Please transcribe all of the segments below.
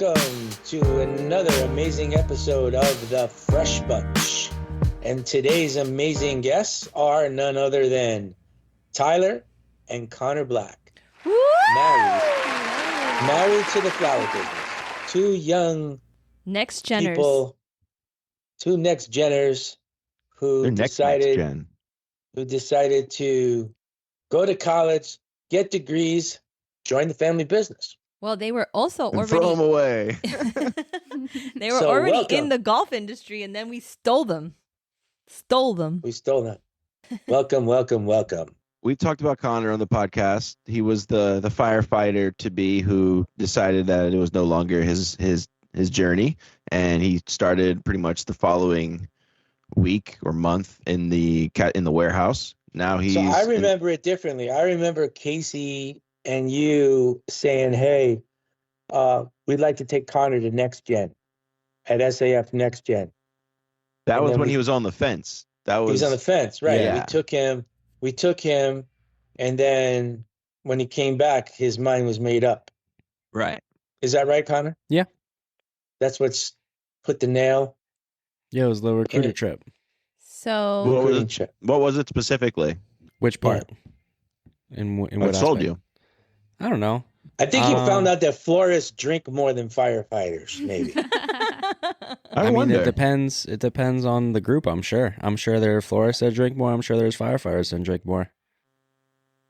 welcome to another amazing episode of The Fresh Bunch. And today's amazing guests are none other than Tyler and Connor Black. Married to the flower business. Two young next geners. People, two next geners who decided to go to college, get degrees, join the family business. Well, they were also already throw them away. They were already in the golf industry, and then we stole them. We stole them. Welcome. We talked about Connor on the podcast. He was the firefighter to be who decided that it was no longer his journey, and he started pretty much the following week or month in the warehouse. Now he's. So I remember it differently. I remember Casey and you saying, "Hey, we'd like to take Connor to Next Gen at SAF Next Gen." That was when he was on the fence. He was on the fence, right? Yeah. We took him, and then when he came back, his mind was made up. Right. Is that right, Connor? Yeah. That's what's put the nail. Yeah, it was the recruiter trip. So what was it specifically? Which part? In what I told aspect? you. I don't know. I think you found out that florists drink more than firefighters, maybe. I mean, it depends. It depends on the group, I'm sure. I'm sure there are florists that drink more. I'm sure there's firefighters that drink more.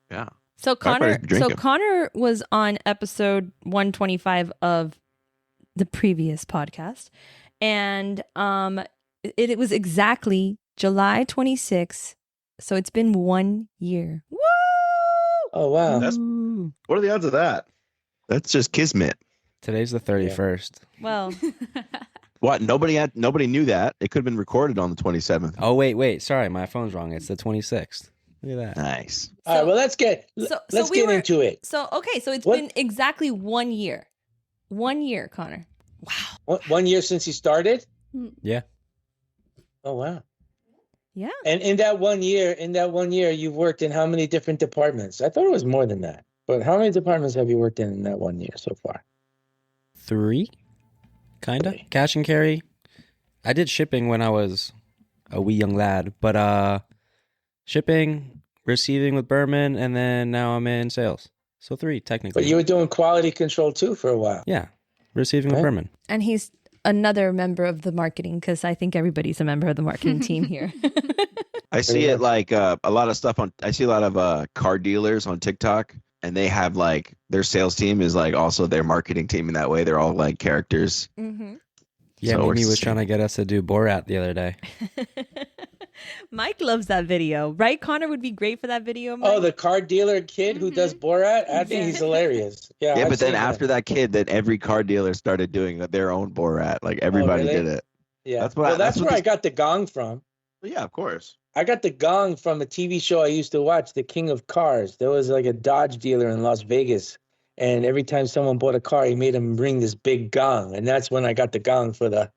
Yeah. So Connor was on episode 125 of the previous podcast. And it was exactly July 26th. So it's been 1 year. Woo! Oh, wow. What are the odds of that? That's just kismet. Today's the 31st. Well, what? Nobody knew that. It could have been recorded on the 27th. Oh, wait. Sorry, my phone's wrong. It's the 26th. Look at that. Nice. All right, well, let's get into it. So it's been exactly 1 year. 1 year, Connor. Wow. 1 year since he started? Yeah. Oh, wow. Yeah. And in that 1 year, you've worked in how many different departments? I thought it was more than that. But how many departments have you worked in that 1 year so far? 3, kind of. Cash and carry. I did shipping when I was a wee young lad, but shipping, receiving with Berman, and then now I'm in sales. So 3, technically. But you were doing quality control too for a while. Yeah, receiving with Berman. And he's another member of the marketing, because I think everybody's a member of the marketing team here. I see it like a lot of stuff I see a lot of car dealers on TikTok, and they have like their sales team is like also their marketing team in that way. They're all like characters. Mm-hmm. Yeah, so Mimi was trying to get us to do Borat the other day. Mike loves that video, right? Connor would be great for that video, Mike. Oh, the car dealer kid who does Borat? I think he's hilarious. Yeah, but then after that kid, then every car dealer started doing their own Borat. Like everybody did it. Yeah. That's where I got the gong from. Yeah, of course. I got the gong from a TV show I used to watch, The King of Cars. There was like a Dodge dealer in Las Vegas, and every time someone bought a car, he made him ring this big gong, and that's when I got the gong for the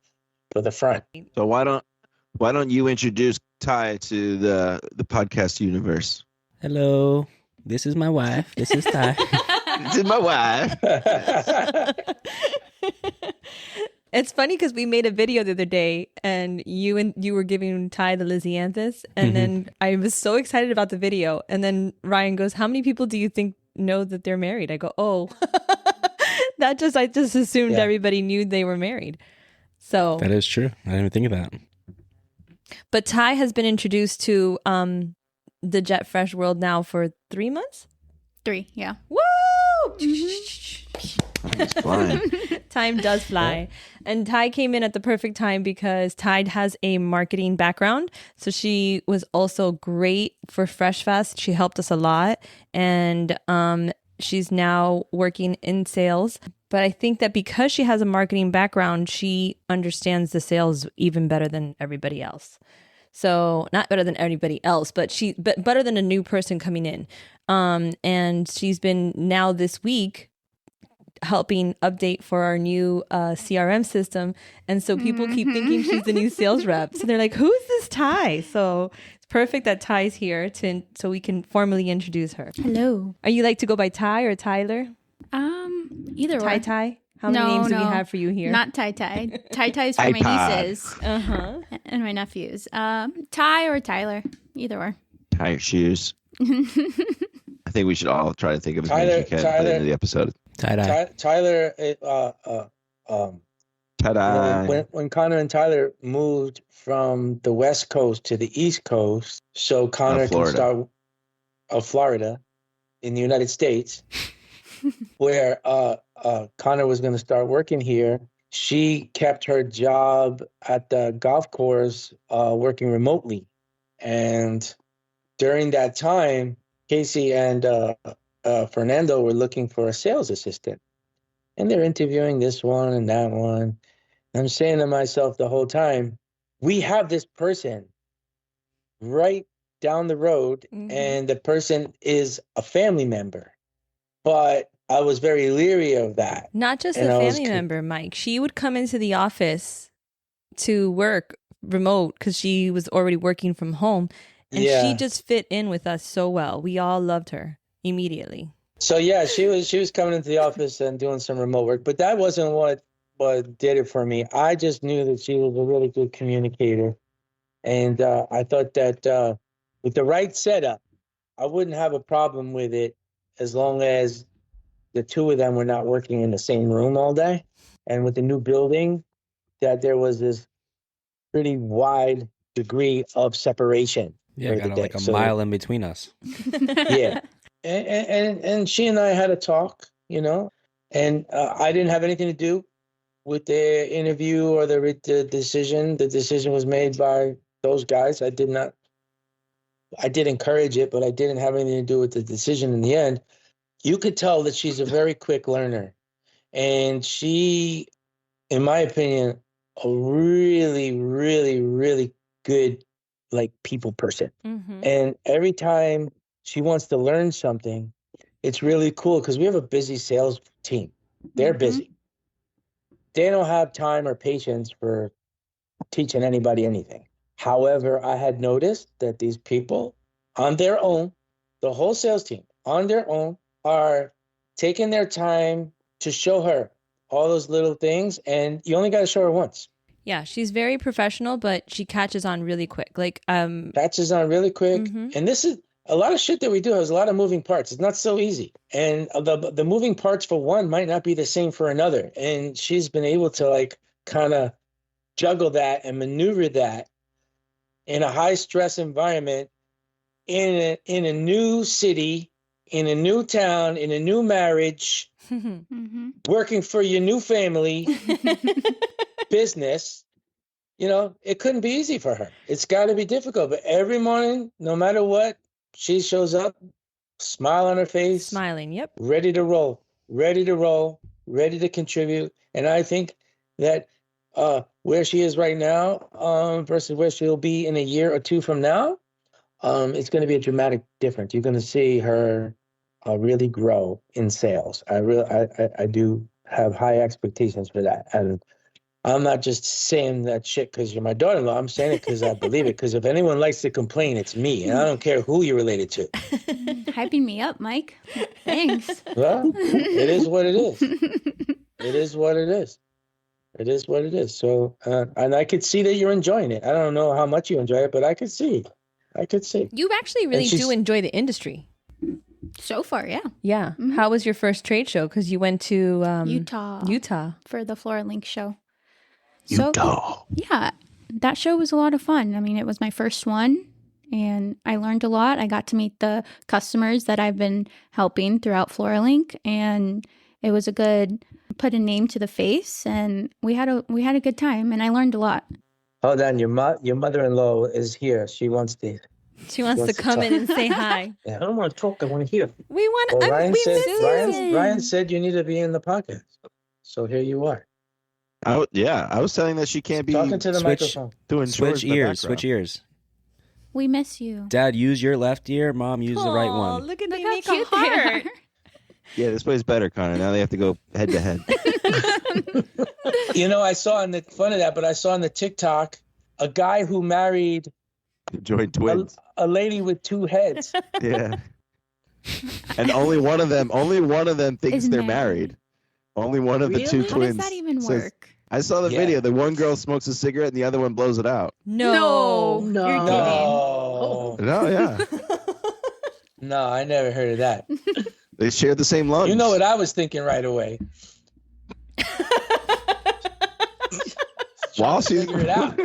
front. So why don't you introduce Ty to the podcast universe? Hello, this is my wife. This is Ty. This is my wife. It's funny because we made a video the other day, and you were giving Ty the Lysianthus, and then I was so excited about the video, and then Ryan goes, "How many people do you think know that they're married?" I go, "Oh, I just assumed everybody knew they were married." So that is true. I didn't even think of that. But Ty has been introduced to the Jet Fresh world now for 3 months. 3, yeah. Woo! Time's flying. Time does fly. And Ty came in at the perfect time because Ty has a marketing background. So she was also great for Fresh Fest. She helped us a lot. And she's now working in sales. But I think that because she has a marketing background, she understands the sales even better than everybody else. So not better than anybody else, but better than a new person coming in. And she's been now this week helping update for our new CRM system. And so people keep thinking she's the new sales rep. So they're like, who's this Ty? So it's perfect that Ty's here so we can formally introduce her. Hello. Are you like to go by Ty or Tyler? Either Ty or. Ty? How many No, names do we no. have for you here? Not Ty Ty. Ty Ty's for my iPod. nieces Uh-huh. and my nephews. Ty or Tyler, either or. Tie your shoes. I think we should all try to think of as many as we can by the end of the episode. Tie-dye. Tyler, Ta-da! when Connor and Tyler moved from the West Coast to the East Coast, so Connor can Florida. start of Florida in the United States, where Connor was going to start working here. She kept her job at the golf course working remotely. And during that time, Casey and Fernando were looking for a sales assistant. And they're interviewing this one and that one. I'm saying to myself the whole time, we have this person right down the road, and the person is a family member. But I was very leery of that. Not just And a I was family member, Mike. She would come into the office to work remote because she was already working from home. And she just fit in with us so well. We all loved her immediately. So yeah, she was coming into the office and doing some remote work, but that wasn't what did it for me. I just knew that she was a really good communicator, and I thought that with the right setup, I wouldn't have a problem with it as long as the two of them were not working in the same room all day. And with the new building, that there was this pretty wide degree of separation. Yeah, got like a mile in between us. Yeah. And she and I had a talk, and I didn't have anything to do with the interview or the decision. The decision was made by those guys. I did encourage it, but I didn't have anything to do with the decision in the end. You could tell that she's a very quick learner, and she, in my opinion, a really, really, really good, people person. And every time she wants to learn something, it's really cool because we have a busy sales team. They're busy. They don't have time or patience for teaching anybody anything. However, I had noticed that these people on their own, the whole sales team on their own, are taking their time to show her all those little things. And you only got to show her once. Yeah, she's very professional, but she catches on really quick. Catches on really quick. And this is a lot of shit that we do has a lot of moving parts. It's not so easy. And the moving parts for one might not be the same for another. And she's been able to kind of juggle that and maneuver that in a high stress environment in a new city, in a new town, in a new marriage, working for your new family business. It couldn't be easy for her. It's got to be difficult. But every morning, no matter what, she shows up, smile on her face. Smiling, yep. Ready to roll, ready to contribute. And I think that where she is right now versus where she'll be in a year or two from now, it's going to be a dramatic difference. You're going to see her really grow in sales. I do have high expectations for that. And I'm not just saying that shit because you're my daughter-in-law. I'm saying it because I believe it. Because if anyone likes to complain, it's me. And I don't care who you're related to. Hyping me up, Mike. Thanks. Well, it is what it is. It is what it is. It is what it is. So, and I could see that you're enjoying it. I don't know how much you enjoy it, but I could see. You actually really do enjoy the industry. So far, yeah. Yeah. How was your first trade show? Because you went to Utah for the Floral Link show. Utah. So, yeah, that show was a lot of fun. I mean, it was my first one, and I learned a lot. I got to meet the customers that I've been helping throughout Floral Link, and it was a good put a name to the face, and we had a good time, and I learned a lot. Hold on, your mother-in-law is here. She wants to come in and say hi. Yeah, I don't want to talk. I want to hear. We want. Well, Ryan Ryan said you need to be in the podcast, so here you are. I was saying that she can't be talking to the microphone. Doing switch ears. We miss you. Dad, use your left ear. Mom, use the right one. Look at Look me how make cute a heart. Yeah, this play's better, Connor. Now they have to go head to head. I saw on the TikTok a guy who married Joined twins. A lady with two heads. Yeah. And only one of them thinks they're married. Only one of the two How twins. does that even says- work? I saw the Yeah. video. The one girl smokes a cigarette and the other one blows it out. No. No. You're No. No, yeah. No, I never heard of that. They share the same lungs. You know what I was thinking right away. While she's Figure it out.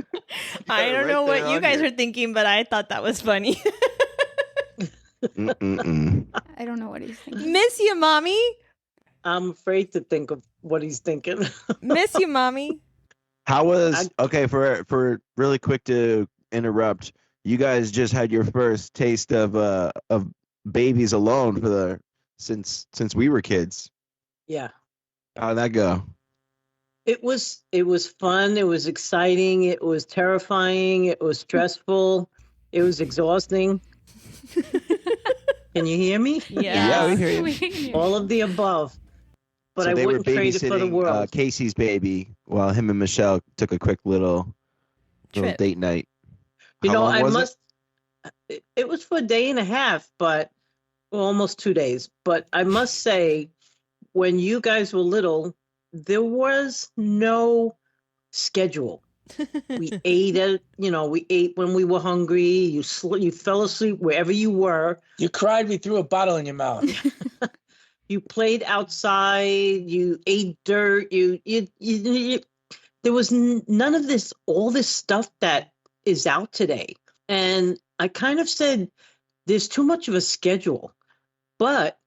I don't know what you guys are thinking, but I thought that was funny. I don't know what he's thinking. Miss you, mommy. I'm afraid to think of what he's thinking. Miss you, mommy. How was okay for really quick to interrupt? You guys just had your first taste of babies alone for the since we were kids. Yeah. How'd that go? It was fun. It was exciting. It was terrifying. It was stressful. It was exhausting. Can you hear me? Yeah, we hear you. All of the above. But So I they were wouldn't trade it for the babysitting world. Casey's baby while him and Michelle took a quick little Trip. date night. You How know, long I was it? must. It was for a day and a half, but well, almost 2 days. But I must say, when you guys were little, there was no schedule. We ate it. We ate when we were hungry. You fell asleep wherever you were. You cried, we threw a bottle in your mouth. You played outside. You ate dirt. There was none of this. All this stuff that is out today. And I kind of said, there's too much of a schedule. But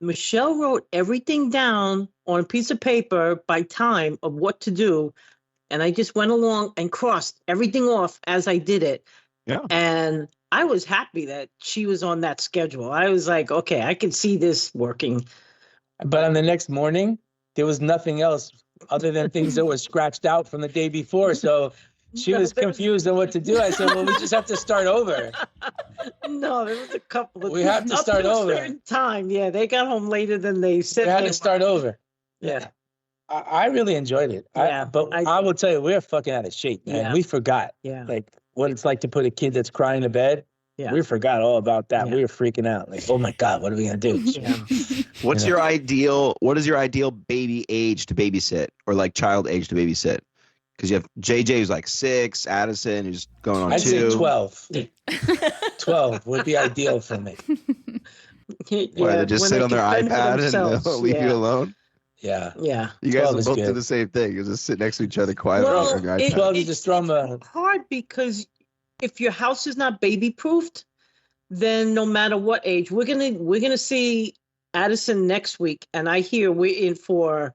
Michelle wrote everything down on a piece of paper by time of what to do. And I just went along and crossed everything off as I did it. Yeah. And I was happy that she was on that schedule. I was like, okay, I can see this working. But on the next morning, there was nothing else other than things that were scratched out from the day before. So she was confused on what to do. I said, well, we just have to start over. No, there was a couple of We have to up start a over. certain time. Yeah, they got home later than they said. We had they to start would. over. Yeah. I really enjoyed it. Yeah, But I I will tell you, we're fucking out of shape, man. Yeah. We forgot Yeah. like what it's like to put a kid that's crying to bed. Yeah. We forgot all about that. Yeah. We were freaking out. Like, oh my God, what are we gonna do? Yeah. What is Yeah. your ideal baby age to babysit or like child age to babysit? Because you have JJ who's like 6, Addison who's going on I'd 2. say 12. 12 would be ideal for me. Where they just when sit they on their can fend for iPad and themselves. they'll leave Yeah. you alone. Yeah. Yeah. You guys 12 will is both do good. the same thing. You just sit next to each other quietly Well, on your it- iPad. 12, you just throw 'em a- It's hard because if your house is not baby proofed, then no matter what age, we're gonna see Addison next week, and I hear we're in for.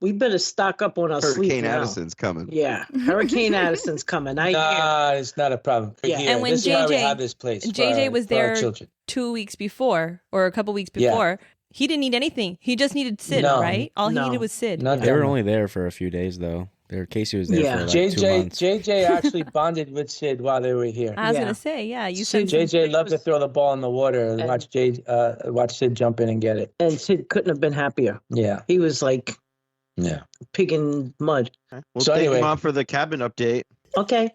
We better stock up on our sleep Hurricane now. Addison's coming. Yeah, Hurricane Addison's coming. I hear. Nah, it's not a problem. Yeah. Here, And when this is why we JJ have this place. for JJ our- was for our there children. 2 weeks before or a couple weeks Yeah. before, he didn't need anything. He just needed Sid, No. right? All he No. needed was Sid. Not They were that only there for a few days though. Casey was there Yeah. for like 2 JJ months. JJ actually bonded with Sid while they were here. I was Yeah. gonna say, yeah, you Sid- said JJ loved to throw the ball in the water and And- watch Sid jump in and get it. And Sid couldn't have been happier. Yeah, He was like yeah. pig in mud. We'll So take anyway- him on for the cabin update. Okay.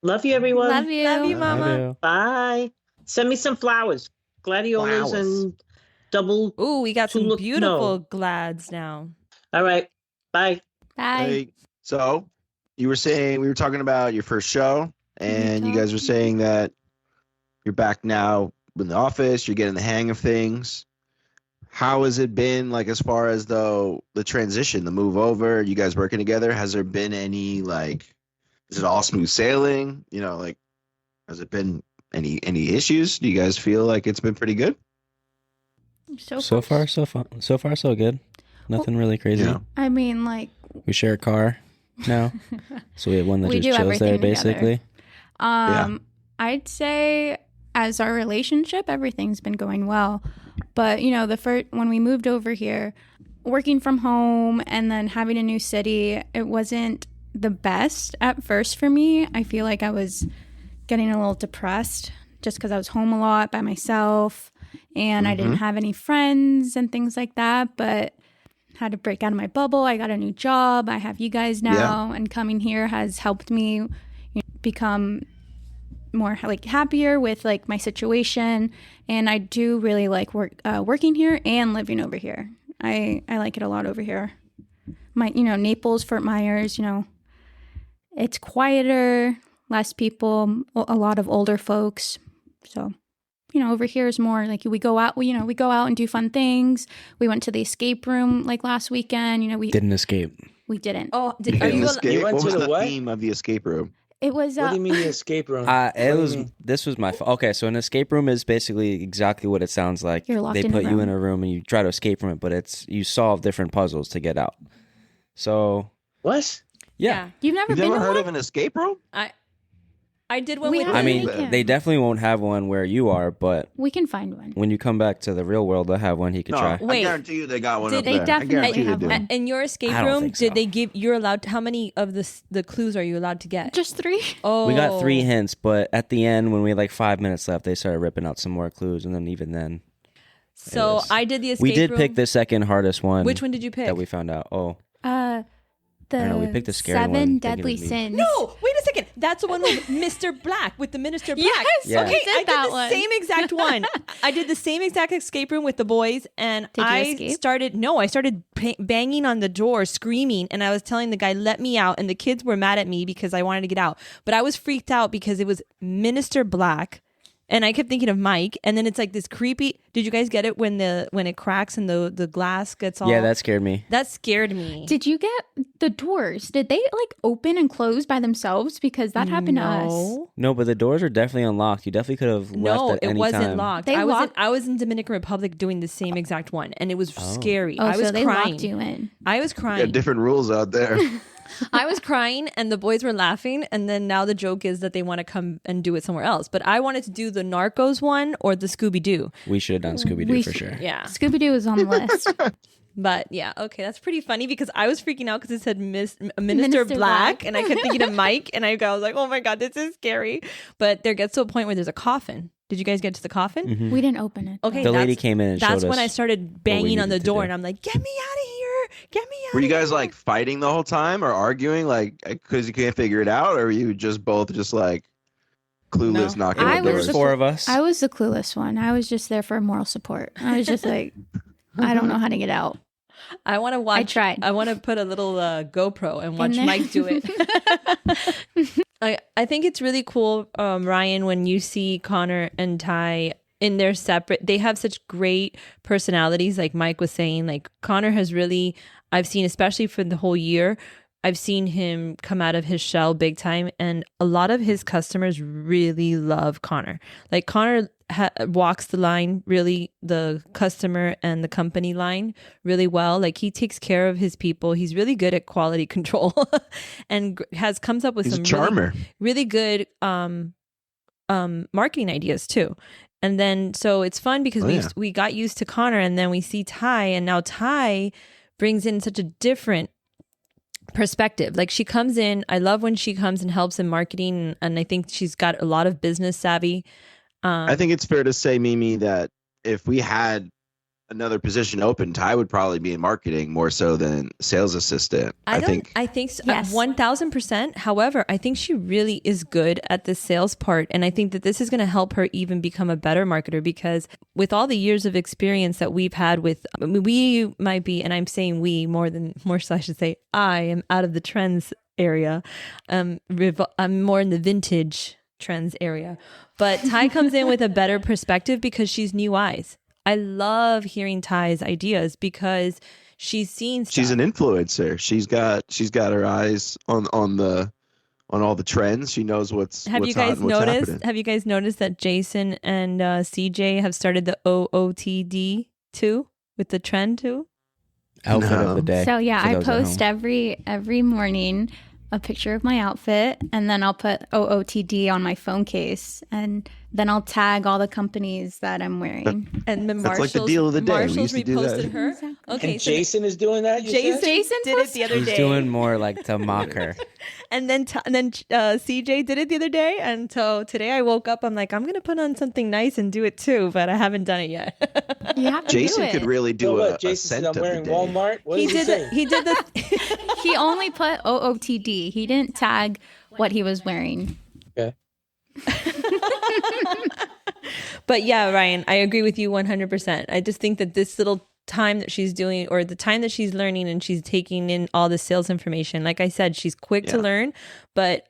Love you, everyone. Love you. Love you, I Mama. do. Bye. Send me some flowers, gladiolas Flowers. and double. Ooh, we got some Tulip- beautiful no. glads now. All right. Bye. Bye. Hey, so you were saying we were talking about your first show, and you guys were saying that you're back now in the office. You're getting the hang of things. How has it been, like, as far as the transition, the move over? You guys working together? Has there been any is it all smooth sailing? Like, has it been any issues? Do you guys feel like it's been pretty good? So far, so good. Nothing really crazy. Yeah. I mean, like, We share a car now, so we have one that We just do chills there, everything together. basically. I'd say as our relationship, everything's been going well. But, the first, when we moved over here, working from home and then having a new city, it wasn't the best at first for me. I feel like I was getting a little depressed just because I was home a lot by myself and I didn't have any friends and things like that. But had to break out of my bubble. I got a new job. I have you guys now, and coming here has helped me become more like happier with like my situation. And I do really like working here and living over here. I like it a lot over here. Naples, Fort Myers, it's quieter, less people, a lot of older folks. So, over here is more like we go out and do fun things. We went to the escape room like last weekend. We Didn't escape. We didn't. Oh, You are didn't you? escape? You went What to was the the what? theme of the escape room? It was. What do you mean the escape room? This was my fault. Okay, so an escape room is basically exactly what it sounds like. You're locked they in a put you room. in a room and you try to escape from it, but you solve different puzzles to get out. So What? yeah. You've never You've been never to heard one? of an escape room? I did one We with. have I it mean, weekend. they definitely won't have one where you are, but We can find one. when you come back to the real world, they'll have one he could No, try. Wait. I guarantee you they got one Did up they there. I definitely guarantee have they do. one? In your escape I don't room, think did so. they give? You're allowed. How many of the clues are you allowed to get? Just 3. Oh, We got 3 hints, but at the end, when we had like 5 minutes left, they started ripping out some more clues, and then even then, So was- I did the escape we did room. pick the second hardest one. Which one did you pick? That we found out. Oh, The don't know, we picked a scary 7 one, thinking deadly it'd be- sins. No, wait a second. That's the one with Mr. Black, with the Minister Black. Yes, Yeah. Okay, we did I that did the one. same exact one. I did the same exact escape room with the boys, and Did you I escape? started banging on the door, screaming, and I was telling the guy, "Let me out!" And the kids were mad at me because I wanted to get out, but I was freaked out because it was Minister Black. And I kept thinking of Mike, and then it's like this creepy. Did you guys get it when it cracks and the glass gets all? yeah, that scared me. That scared me. Did you get the doors? Did they like open and close by themselves? Because that happened to us. No, but the doors are definitely unlocked. You definitely could have left No, at it any wasn't time. locked. They I locked- was in Dominican Republic doing the same exact one, and it was scary. Oh, I was so they crying. locked you in. I was Got crying. different rules out there. I was crying, and the boys were laughing. And then now the joke is that they want to come and do it somewhere else. But I wanted to do the Narcos one or the Scooby Doo. We should have done Scooby We Doo for should- sure. Yeah, Scooby Doo was on the list. but yeah, okay, that's pretty funny because I was freaking out because it said Minister Minister Black, Black. and I kept thinking of Mike, and I was like, oh my god, this is scary. But there gets to a point where there's a coffin. Did you guys get to the coffin? Mhm. We didn't open it. Okay, The lady that's- came in and That's showed when us I started what we banging on the needed to door, do. and I'm like, "Get me out of here! Get me out!" Were you guys here. like fighting the whole time or arguing like because you can't figure it out, or were you just both just like clueless No. knocking I on was doors? the- 4 of us. I was the clueless one. I was just there for moral support. I was just like, I don't know how to get out. I want to watch. I tried. I want to put a little GoPro and watch there. Mike do it. I think it's really cool, Ryan, when you see Connor and Ty in their separate. They have such great personalities. Like Mike was saying, like Connor has really. I've seen, especially for the whole year, I've seen him come out of his shell big time, and a lot of his customers really love Connor. Like Connor walks the line, really, the customer and the company line really well. Like he takes care of his people. He's really good at quality control, and comes up with He's a some charmer. really good marketing ideas too. And then so it's fun because Oh, yeah. we got used to Connor, and then we see Ty, and now Ty brings in such a different perspective. Like she comes in, I love when she comes and helps in marketing, and I think she's got a lot of business savvy. I think it's fair to say, Mimi, that if we had another position open, Ty would probably be in marketing more so than sales assistant. I think I think so, Yes. 1000%. However, I think she really is good at the sales part, and I think that this is going to help her even become a better marketer, because with all the years of experience that we've had with, I mean, we might be, and I'm saying we more so I should say I am out of the trends area. I'm more in the vintage trends area, but Ty comes in with a better perspective because she's new eyes. I love hearing Ty's ideas because she's seen stuff. she's an influencer. She's got her eyes on all the trends. She knows what's Have what's you hot guys and what's noticed? happening. Have you guys noticed that Jason and CJ have started the OOTD too with the trend too? Outfit No. of the day. So yeah, for I those at post home. every morning a picture of my outfit, and then I'll put OOTD on my phone case, and then I'll tag all the companies that I'm wearing. And then That's like the Marshall's, deal of the day. We Marshall's used to do that. reposted her. Exactly. Okay, And so Jason is doing that. You Jason, said? Jason did it the other He's day. doing more like to mock her. And then CJ did it the other day, and so today I woke up. I'm like, I'm gonna put on something nice and do it too, but I haven't done it yet. You have to Jason do it. could really So do what? a Jason scent said of I'm the wearing day. Walmart. What he did he did say? he did the He only put OOTD. He didn't tag what he was wearing. Okay. But yeah, Ryan, I agree with you 100%. I just think that this little time that she's doing, or the time that she's learning and she's taking in all the sales information. Like I said, she's quick to learn, but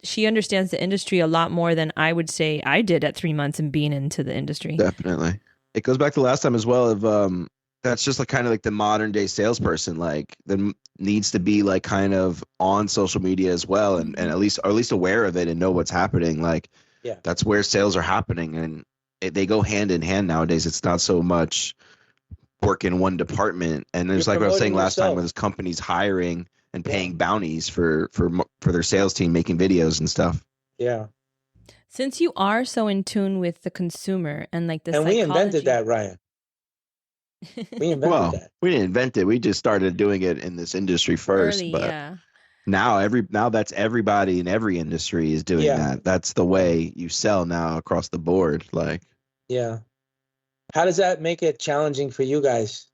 she understands the industry a lot more than I would say I did at 3 months and being into the industry. Definitely. It goes back to last time as well of that's just like kind of like the modern day salesperson, like that needs to be like kind of on social media as well, and at least aware of it and know what's happening. Like that's where sales are happening, and they go hand in hand nowadays. It's not so much work in one department, and it's like what I was saying last time with companies hiring and paying bounties for their sales team making videos and stuff. Yeah. Since you are so in tune with the consumer and like the psychology. We invented that, Ryan. We invented that. We didn't invent it. We just started doing it in this industry first. Early, but now that's everybody in every industry is doing that. That's the way you sell now across the board. Like, how does that make it challenging for you guys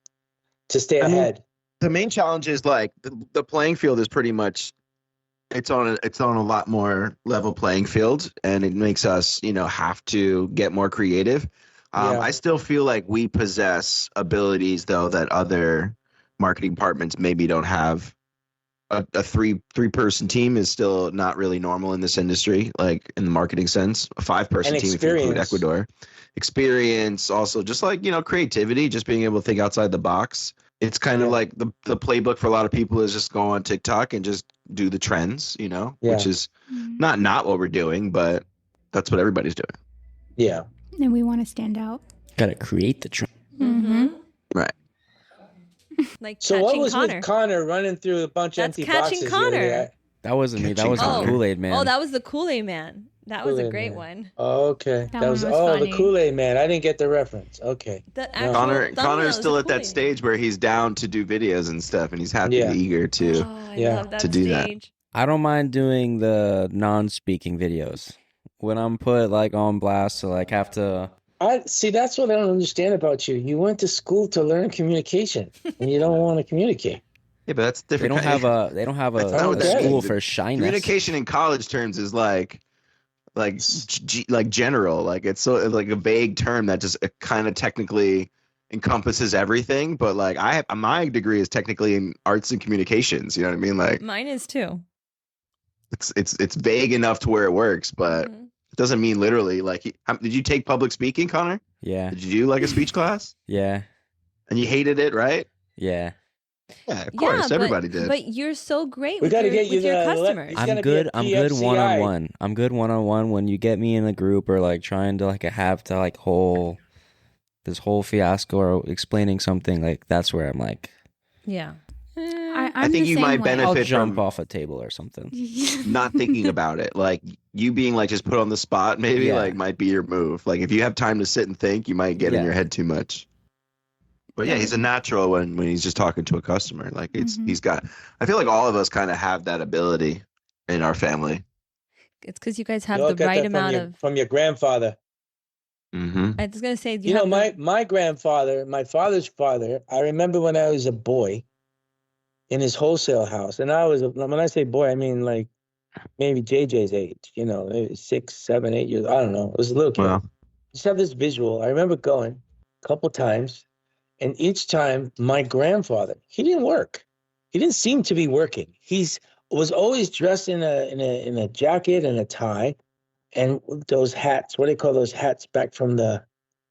to stay ahead? The main challenge is like the playing field is pretty much it's on a lot more level playing field, and it makes us, have to get more creative. I still feel like we possess abilities though that other marketing departments maybe don't have. A three-person team is still not really normal in this industry, like in the marketing sense. A 5-person team, if you include Ecuador. Experience, also just like, creativity, just being able to think outside the box. It's kind of like the playbook for a lot of people is just go on TikTok and just do the trends, which is not what we're doing, but that's what everybody's doing. Yeah. And we want to stand out. Got to create the trend. Mm-hmm. Right. Like so what was Connor. With Connor running through a bunch of empty boxes? Catching Connor. That wasn't me. That was the Kool-Aid man. Oh, that was the Kool-Aid man. That was a great one. Oh, okay. That was the Kool-Aid man. I didn't get the reference. Okay. Connor is still at that stage where he's down to do videos and stuff, and he's happy and eager to to do that. I don't mind doing the non-speaking videos when I'm put like on blast to like have to. See, that's what I don't understand about you. You went to school to learn communication, and you don't want to communicate. Yeah, but that's different. They don't have a school for shyness. Communication in college terms is like general. Like it's so like a vague term that just kind of technically encompasses everything. But like my degree is technically in arts and communications. You know what I mean? Like mine is too. It's vague enough to where it works, but. It doesn't mean literally. Like, did you take public speaking, Connor? Yeah. Did you do like a speech class? Yeah. And you hated it, right? Yeah. Yeah, of course. Everybody did. But you're so great with your customers. I'm good one-on-one. I'm good one-on-one when you get me in a group or like trying to like have to like this whole fiasco or explaining something, like that's where I'm like. Yeah. I think you might benefit I'll from jump off a table or something. Not thinking about it. Like you being like just put on the spot maybe like might be your move. Like if you have time to sit and think, you might get in your head too much. But yeah, he's a natural when he's just talking to a customer. Like he's got I feel like all of us kind of have that ability in our family. It's because you guys have the right amount from your grandfather. Mm-hmm. I was gonna say my grandfather, my father's father, I remember when I was a boy in his wholesale house. And when I say boy, I mean like maybe JJ's age, maybe 6, 7, 8 years. I don't know. It was a little kid. Wow. Just have this visual. I remember going a couple times, and each time my grandfather, he didn't work. He didn't seem to be working. Was always dressed in a jacket and a tie, and those hats. What do they call those hats back from the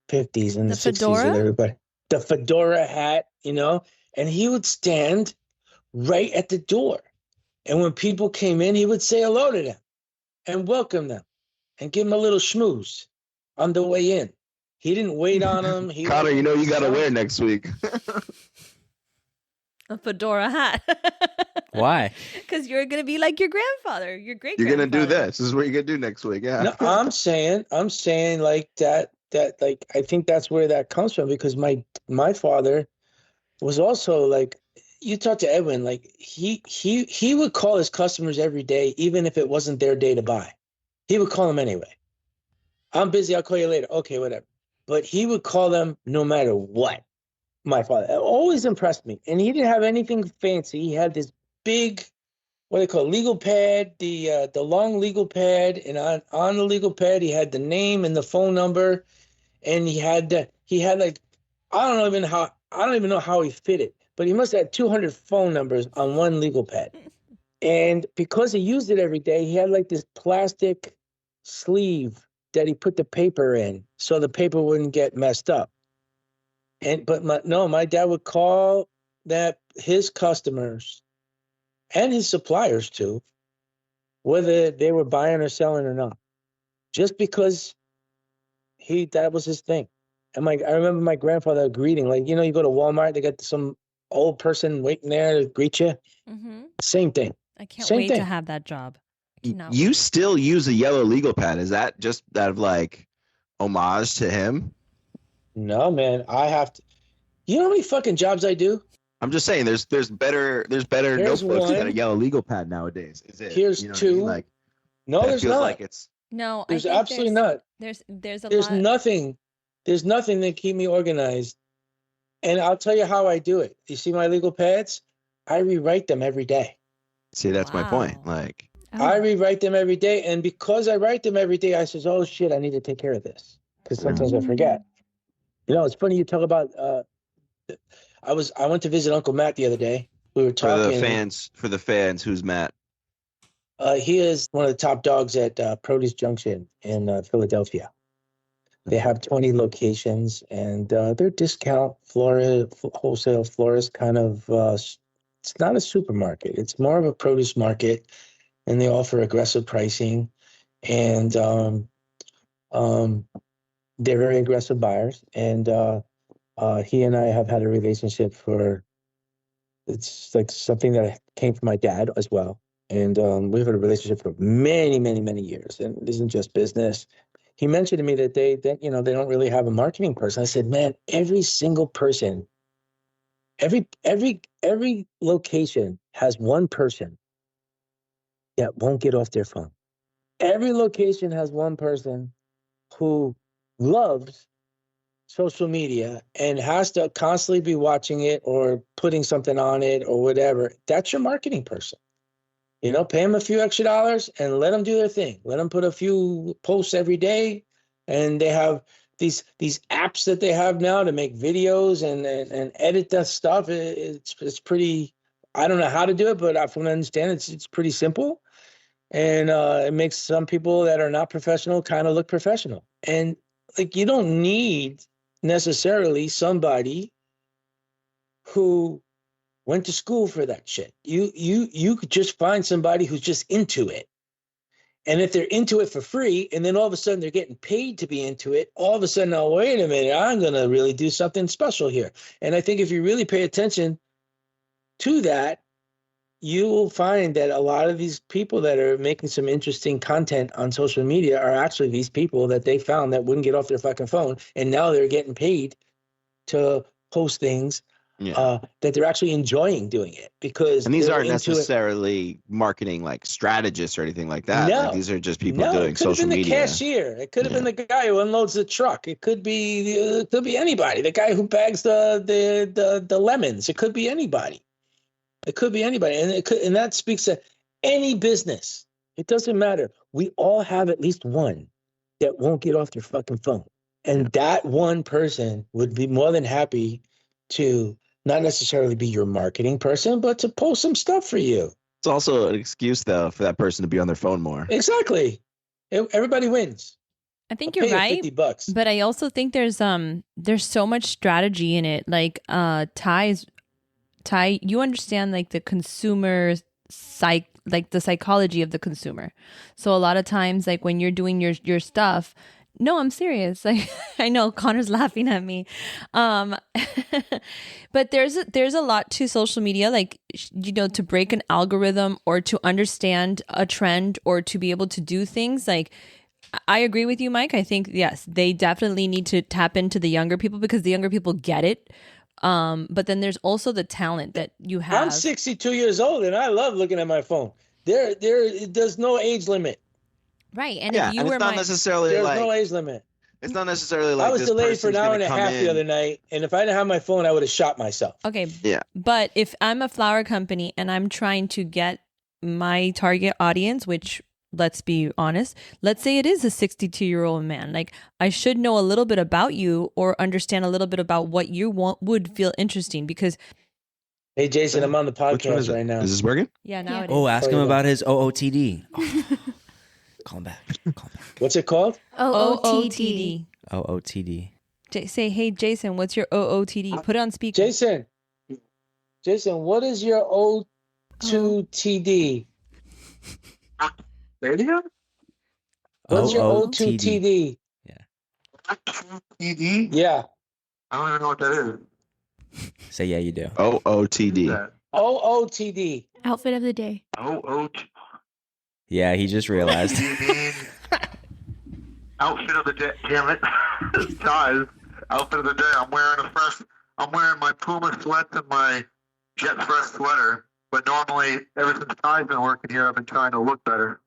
50s and the 60s? And everybody, the fedora hat, and he would stand right at the door. And when people came in, he would say hello to them and welcome them and give them a little schmooze on the way in. He didn't wait on them. Connor, you got to wear next week. A fedora hat. Why? Because you're going to be like your grandfather, your great You're going to do this. This is what you're going to do next week. Yeah. No, I'm saying like that like, I think that's where that comes from, because my father was also like, you talk to Edwin, like he would call his customers every day, even if it wasn't their day to buy. He would call them anyway. I'm busy. I'll call you later. Okay, whatever. But he would call them no matter what. My father always impressed me. And he didn't have anything fancy. He had this big, what they call legal pad, the long legal pad. And on the legal pad, he had the name and the phone number. And he had like, I don't know even I don't even know how he fit it, but he must have had 200 phone numbers on one legal pad. And because he used it every day, he had like this plastic sleeve that he put the paper in so the paper wouldn't get messed up. But my dad would call his customers and his suppliers too, whether they were buying or selling or not, just because that was his thing. And I remember my grandfather greeting, like, you go to Walmart, they got some old person waiting there to greet you. Mm-hmm. Same thing. I can't Same wait thing. to have that job. I cannot You wait. still use a yellow legal pad. Is that just out of like homage to him? No, man, I have to. You know how many fucking jobs I do? I'm just saying, there's better Here's notebooks that got a one. yellow legal pad nowadays. Is it? Here's You know what I two. mean? Like, No, that there's feels not. like it's. No, There's I think absolutely not. there's a There's lot. nothing. There's nothing that keep me organized. And I'll tell you how I do it. You see my legal pads? I rewrite them every day. See, that's my point. Wow. Like, I rewrite them every day. And because I write them every day, I says, oh shit, I need to take care of this. Because sometimes I forget. It's funny you talk about I went to visit Uncle Matt the other day. We were talking. for the fans, who's Matt? He is one of the top dogs at Produce Junction in Philadelphia. They have 20 locations, and they're discount wholesale florist kind of. It's not a supermarket; it's more of a produce market, and they offer aggressive pricing, and they're very aggressive buyers. And he and I have had a relationship for. It's like something that came from my dad as well. And we've had a relationship for many, many, many years. And it isn't just business. He mentioned to me that they don't really have a marketing person. I said, man, every single person, every location has one person that won't get off their phone. Every location has one person who loves social media and has to constantly be watching it or putting something on it or whatever. That's your marketing person. Pay them a few extra dollars and let them do their thing. Let them put a few posts every day. And they have these apps that they have now to make videos and edit that stuff. It's pretty, I don't know how to do it, but from what I understand, it's pretty simple. And it makes some people that are not professional kind of look professional. And like, you don't need necessarily somebody who went to school for that shit. You could just find somebody who's just into it. And if they're into it for free, and then all of a sudden they're getting paid to be into it, all of a sudden, oh, wait a minute, I'm going to really do something special here. And I think if you really pay attention to that, you will find that a lot of these people that are making some interesting content on social media are actually these people that they found that wouldn't get off their fucking phone. And now they're getting paid to post things that they're actually enjoying doing it because. And these aren't necessarily marketing like strategists or anything like that. No, like, these are just people doing social media. It could have been the cashier. It could have been the guy who unloads the truck. It could be anybody. The guy who bags the lemons. It could be anybody. It could be anybody, and that speaks to any business. It doesn't matter. We all have at least one that won't get off their fucking phone, and that one person would be more than happy to not necessarily be your marketing person, but to post some stuff for you. It's also an excuse, though, for that person to be on their phone more. Exactly. Everybody wins. I think you're right, $50. But I also think there's so much strategy in it. Like Ty, you understand like the consumer like the psychology of the consumer. So a lot of times, like when you're doing your stuff, no, I'm serious. Like I know Connor's laughing at me, but there's a lot to social media, like to break an algorithm or to understand a trend or to be able to do things like. I agree with you, Mike. I think, yes, they definitely need to tap into the younger people because the younger people get it. But then there's also the talent that you have. I'm 62 years old and I love looking at my phone. There's no age limit. Right. And yeah, if you and were it's not necessarily there's like no age limit. It's not necessarily like I was this delayed for an hour and a half in. the other night, and if I didn't have my phone, I would have shot myself. Okay. Yeah. But if I'm a flower company and I'm trying to get my target audience, which let's be honest. Let's say it is a 62-year-old man. Like, I should know a little bit about you or understand a little bit about what you would feel interesting because. Hey, Jason, I'm on the Which one is podcast it? right now. Is this working? Yeah, now Yeah. it is. Oh, ask Oh, him yeah. about his OOTD. Oh, call him back. Call him back. What's it called? OOTD. OOTD. Say, hey, Jason, what's your OOTD? Put it on speaker. Jason, what is your O2TD? Radio? What's your OOTD. O2TD? TD? Yeah. I don't even know what that is. Say yeah, you do. OOTD. That OOTD. Outfit of the day. OOT. Yeah, he just realized. You mean outfit of the day? Damn it, guys! Outfit of the day. I'm wearing my Puma sweats and my Jet Fresh sweater. But normally, ever since Ty's been working here, I've been trying to look better.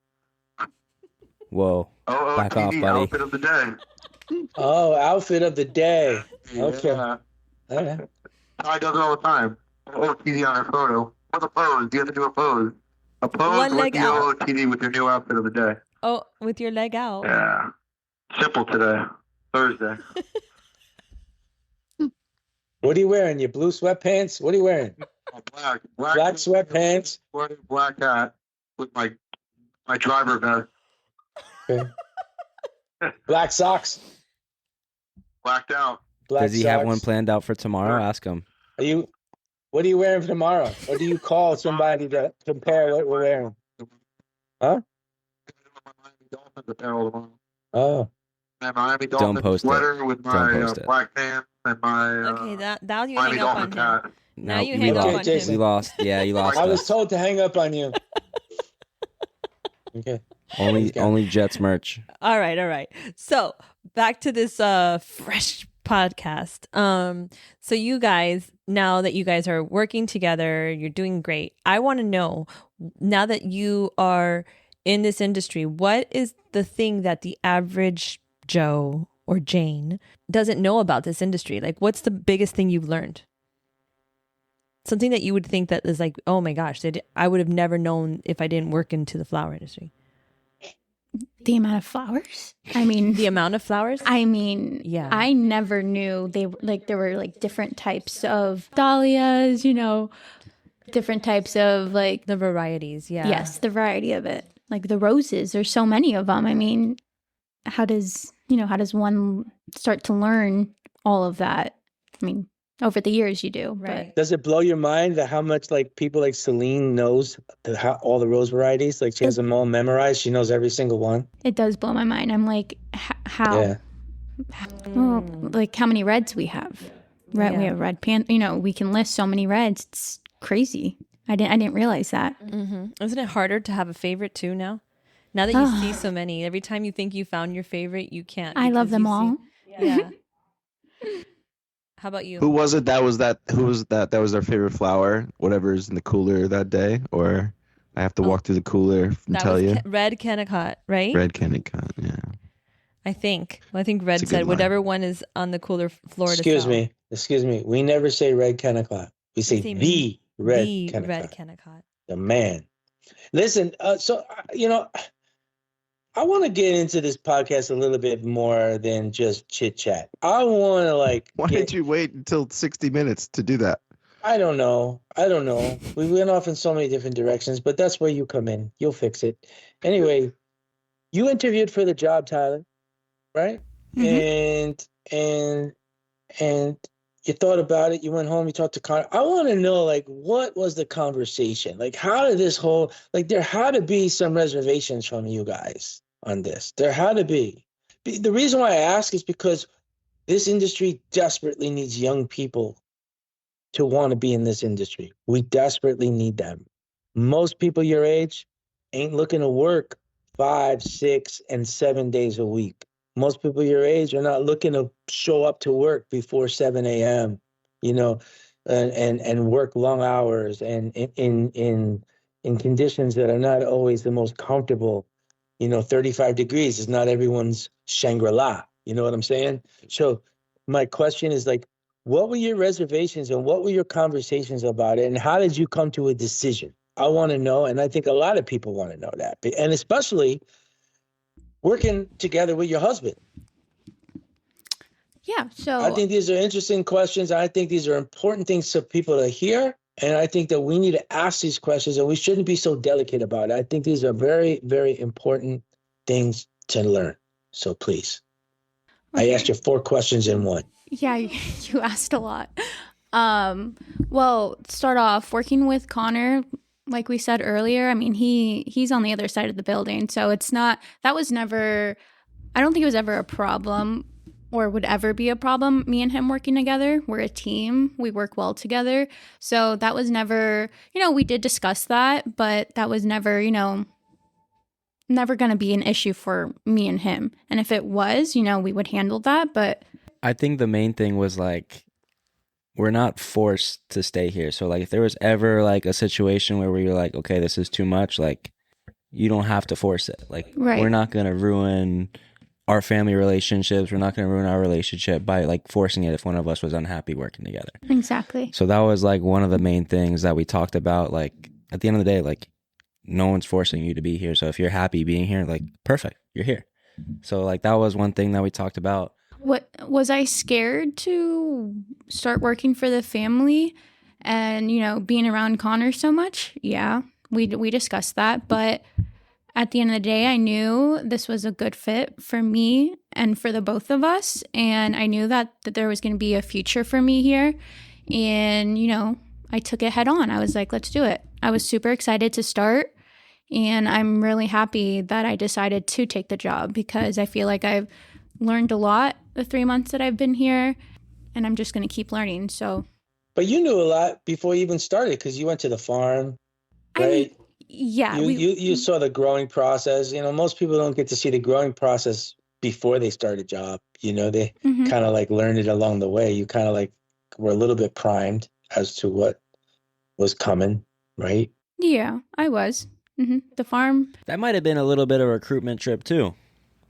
Whoa. Back off, OOTD, buddy. outfit of the day. Oh, outfit of the day. Okay. Yeah. All right. Ty does it all the time. OOTD on her photo. What's a pose? You have to do a pose. A pose One with leg the out. OOTD with your new outfit of the day. Oh, with your leg out. Yeah. Simple today. Thursday. What are you wearing? Your blue sweatpants? What are you wearing? Black sweatpants. sweater, black hat with my driver vest. Okay. Black socks. Blacked out. Black Does he socks. have one planned out for tomorrow? Ask him. What are you wearing for tomorrow? Or do you call somebody to compare what we're wearing? Huh? My Miami Dolphins apparel tomorrow. Oh. My Miami Don't Dolphins post it. sweater with Don't my post it. black pants and my Okay, now you Miami hang up on Dolphins him. hat. Now No, you we hang up lost. on Jason. We him. lost. Yeah, you lost I was us. told to hang up on you. Okay. Only Jets merch. All right. So back to this fresh podcast. So you guys, now that you guys are working together, you're doing great. I want to know, now that you are in this industry, what is the thing that the average Joe or Jane doesn't know about this industry? Like, what's the biggest thing you've learned? Something that you would think that is like, oh my gosh, I would have never known if I didn't work into the flower industry. The amount of flowers. I mean, The amount of flowers? yeah. I never knew there were like different types of dahlias, different types of like The varieties, yeah. yes, the variety of it. Like the roses, there's so many of them. I mean, how does one start to learn all of that? I mean, over the years you do, Right. Does it blow your mind that how much like people like Celine knows all the rose varieties? Like she has them all memorized. She knows every single one. but it does blow my mind. I'm like, how? Yeah. Well, like how many reds we have? Red, we Yeah. have red pan. We can list so many reds. It's crazy. I didn't realize that. Isn't it harder to have a favorite too now? Now that you see so many, every time you think you found your favorite, you can't. I love because them you all. see- Yeah. How about you? Who was it? Who was that? That was their favorite flower. Whatever's in the cooler that day, or I have to walk through the cooler and That tell was you. Red Kennecott, right? Red Kennecott. Yeah. I think. Well, I think Red It's a good said line. whatever one is on the cooler floor to Excuse sell. me. We never say red Kennecott. We say say the red The Kennecott. Red Kennecott. The man. Listen, I want to get into this podcast a little bit more than just chit chat. I want to Why did you wait until 60 minutes to do that? I don't know. We went off in so many different directions, but that's where you come in. You'll fix it. Anyway, you interviewed for the job, Tyler, right? Mhm. And you thought about it. You went home. You talked to Connor. I want to know, like, what was the conversation? Like, how did this whole there had to be some reservations from you guys on this. There had to be. The reason why I ask is because this industry desperately needs young people to want to be in this industry. We desperately need them. Most people your age ain't looking to work 5, 6, and 7 days a week. Most people your age are not looking to show up to work before 7 a.m., and work long hours and in conditions that are not always the most comfortable. 35 degrees is not everyone's Shangri-La. You know what I'm saying? So my question is what were your reservations and what were your conversations about it? And how did you come to a decision? I want to know, and I think a lot of people want to know that, and especially working together with your husband. Yeah. I So think these are interesting questions. I think these are important things for people to hear. And I think that we need to ask these questions, and we shouldn't be so delicate about it. I think these are very, very important things to learn. So please, I asked you 4 questions in one. yeah, you asked a lot. Well, start off working with Connor, like we said earlier. I mean, he's on the other side of the building, so it's not that was never. I don't think it was ever a problem or would ever be a problem. Me and him working together, we're a team. We work well together, so that was never. We did discuss that, but that was never. Never going to be an issue for me and him. And if it was, we would handle that. But I think the main thing was like, we're not forced to stay here. So like if there was ever like a situation where we were like, okay, this is too much, like you don't have to force it. Like Right. We're not going to ruin our family relationships. We're not going to ruin our relationship by like forcing it if one of us was unhappy working together. Exactly. So that was like one of the main things that we talked about. Like at the end of the day, like no one's forcing you to be here. So if you're happy being here, like perfect, you're here. So like that was one thing that we talked about. What was I scared to start working for the family and, being around Connor so much? Yeah, we discussed that. But at the end of the day, I knew this was a good fit for me and for the both of us. And I knew that there was going to be a future for me here. And, I took it head on. I was like, let's do it. I was super excited to start. And I'm really happy that I decided to take the job because I feel like I've learned a lot the 3 months that I've been here, and I'm just going to keep learning. So, But you knew a lot before you even started because you went to the farm, right? I mean, yeah, you saw the growing process. Most people don't get to see the growing process before they start a job. They kind of like learned it along the way. You kind of like were a little bit primed as to what was coming, right? Yeah, I was. The farm. That might have been a little bit of a recruitment trip too.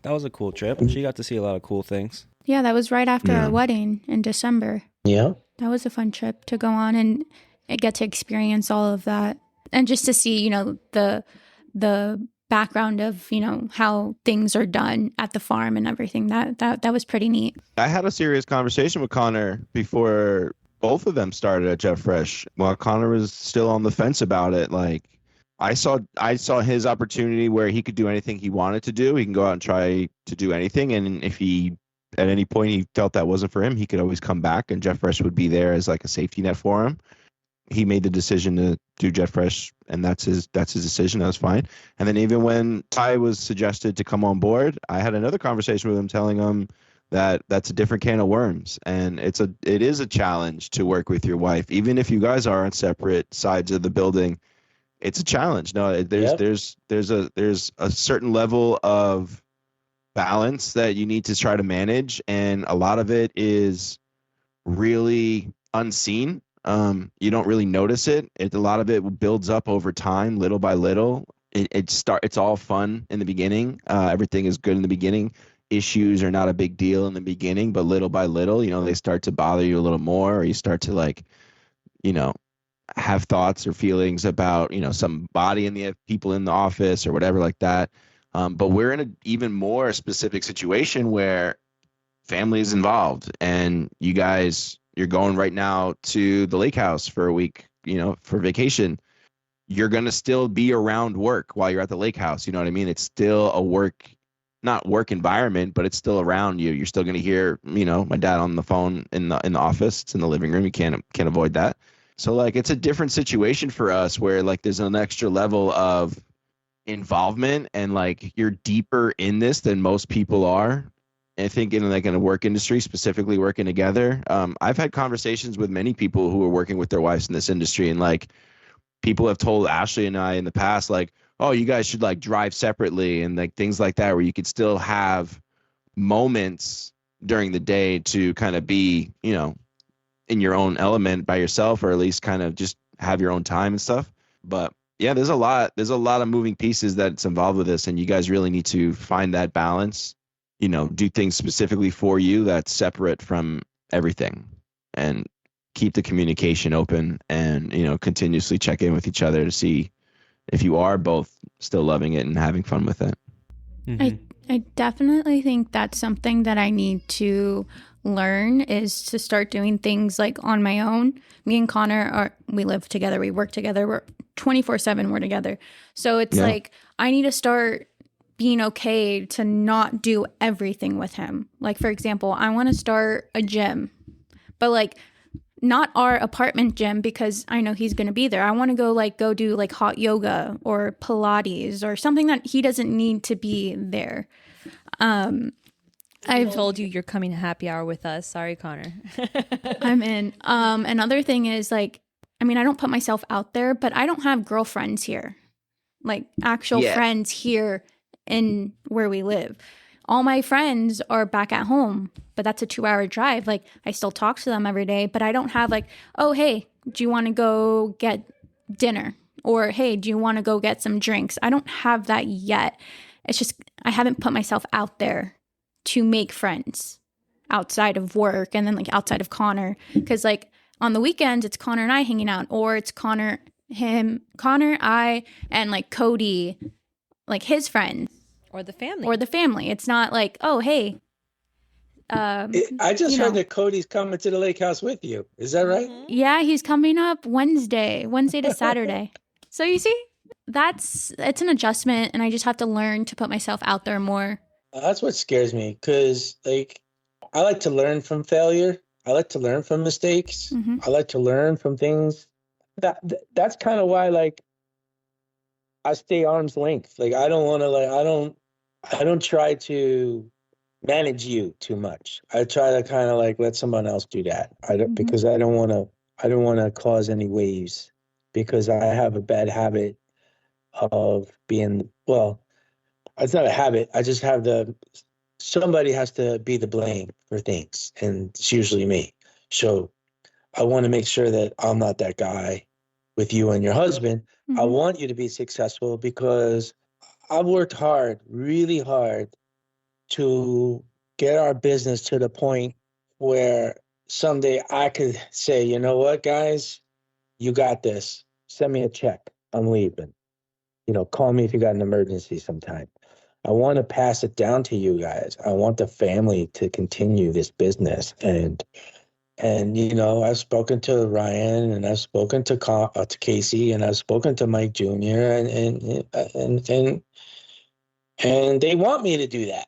That was a cool trip. She got to see a lot of cool things. Yeah, that was right after our wedding in December. Yeah. That was a fun trip to go on and get to experience all of that. And just to see, the background of, how things are done at the farm and everything. That was pretty neat. I had a serious conversation with Connor before both of them started at Jeff Fresh. While Connor was still on the fence about it, like I saw his opportunity where he could do anything he wanted to do. He can go out and try to do anything, and if he at any point he felt that wasn't for him, he could always come back, and Jeff Fresh would be there as like a safety net for him. He made the decision to do Jeff Fresh, and that's his decision. That was fine. And then even when Ty was suggested to come on board, I had another conversation with him, telling him that that's a different can of worms, and it is a challenge to work with your wife, even if you guys are on separate sides of the building. It's a challenge. No, there's a certain level of balance that you need to try to manage, and a lot of it is really unseen. You don't really notice it. A lot of it builds up over time, little by little. It's all fun in the beginning. Everything is good in the beginning. Issues are not a big deal in the beginning, but little by little, they start to bother you a little more, or you start to like, have thoughts or feelings about, somebody in the people in the office or whatever like that. But we're in an even more specific situation where family is involved, and you're going right now to the lake house for a week, for vacation. You're going to still be around work while you're at the lake house. You know what I mean? It's still a not work environment, but it's still around you. You're still going to hear, my dad on the phone in the office. It's in the living room. You can't avoid that. So like, it's a different situation for us where like there's an extra level of involvement, and like you're deeper in this than most people are. I think in a work industry, specifically working together. I've had conversations with many people who are working with their wives in this industry, and like people have told Ashley and I in the past, like, oh, you guys should like drive separately, and like things like that, where you could still have moments during the day to kind of be, in your own element by yourself, or at least kind of just have your own time and stuff. But yeah, there's a lot of moving pieces that's involved with this, and you guys really need to find that balance, do things specifically for you that's separate from everything, and keep the communication open, and, continuously check in with each other to see if you are both still loving it and having fun with it. I definitely think that's something that I need to learn, is to start doing things like on my own. Me and Connor we live together, we work together, we're 24/7, we're together. So it's like I need to start being okay to not do everything with him. Like, for example, I want to start a gym, but like not our apartment gym because I know he's going to be there. I want to go do like hot yoga or Pilates or something that he doesn't need to be there. I've told you you're coming to happy hour with us. Sorry, Connor. I'm in. Another thing is like, I mean, I don't put myself out there, but I don't have girlfriends here, like actual friends here in where we live. All my friends are back at home, but that's a 2-hour drive. Like, I still talk to them every day, but I don't have like, oh, hey, do you want to go get dinner? Or, hey, do you want to go get some drinks? I don't have that yet. It's just, I haven't put myself out there to make friends outside of work and then like outside of Connor. Because like on the weekends, it's Connor and I hanging out, or it's Connor, I, and like Cody, like his friends. Or the family. It's not like, oh, hey. I just heard that Cody's coming to the lake house with you. Is that right? Yeah, he's coming up Wednesday to Saturday. So you see, it's an adjustment, and I just have to learn to put myself out there more. That's what scares me, because like I like to learn from failure. I like to learn from mistakes. Mm-hmm. I like to learn from things. That's kind of why like I stay arm's length. Like I don't want to I don't try to manage you too much. I try to kind of like let someone else do that. Because I don't want to cause any waves, because I have a bad habit of being, well, it's not a habit. I just have somebody has to be the blame for things, and it's usually me. So I want to make sure that I'm not that guy with you and your husband. Mm-hmm. I want you to be successful because I've worked hard, really hard, to get our business to the point where someday I could say, you know what, guys, you got this. Send me a check. I'm leaving. Call me if you got an emergency sometime. I want to pass it down to you guys. I want the family to continue this business. And I've spoken to Ryan, and I've spoken to Casey, and I've spoken to Mike Jr. and they want me to do that.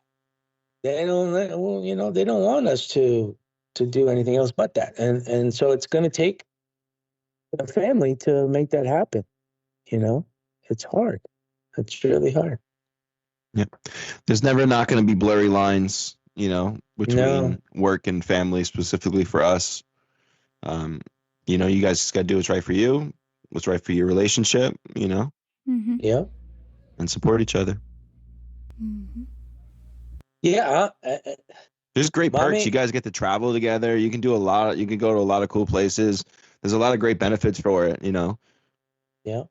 They don't want us to do anything else but that. And so it's going to take a family to make that happen. It's hard. It's really hard. Yeah. There's never not going to be blurry lines, between work and family, specifically for us. You guys just got to do what's right for you, what's right for your relationship, Mm-hmm. Yeah. And support each other. Mm-hmm. Yeah. There's great perks. You guys get to travel together. You can do you can go to a lot of cool places. There's a lot of great benefits for it, Yeah.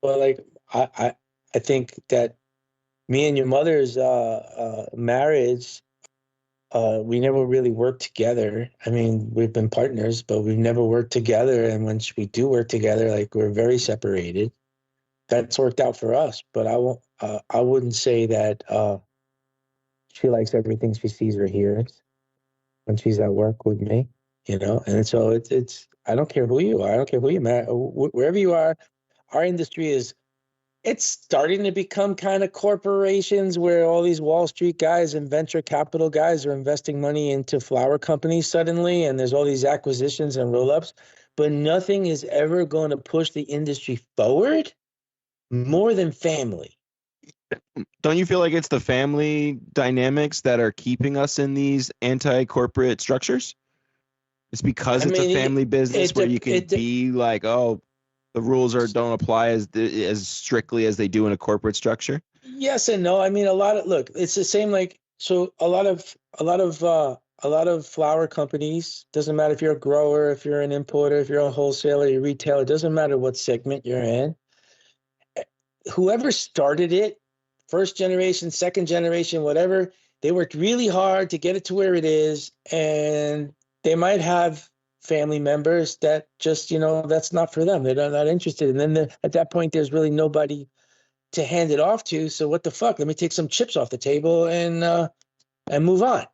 Well, like I think that me and your mother's marriage, we never really worked together. I mean, we've been partners, but we've never worked together. And when we do work together, like we're very separated. That's worked out for us. But I wouldn't say that she likes everything she sees or hears when she's at work with me. And so it's I don't care who you are. I don't care who you marry, wherever you are. Our industry it's starting to become kind of corporations where all these Wall Street guys and venture capital guys are investing money into flower companies suddenly, and there's all these acquisitions and roll-ups, but nothing is ever going to push the industry forward more than family. Don't you feel like it's the family dynamics that are keeping us in these anti-corporate structures? It's because it's a family business where you can be like, oh, the rules don't apply as strictly as they do in a corporate structure. Yes and no. I mean, it's the same. Like, so a lot of flower companies, doesn't matter if you're a grower, if you're an importer, if you're a wholesaler, you're a retailer, it doesn't matter what segment you're in. Whoever started it, first generation, second generation, whatever, they worked really hard to get it to where it is, and they might have family members that just, that's not for them. They're not interested. And then at that point, there's really nobody to hand it off to. So what the fuck? Let me take some chips off the table and move on.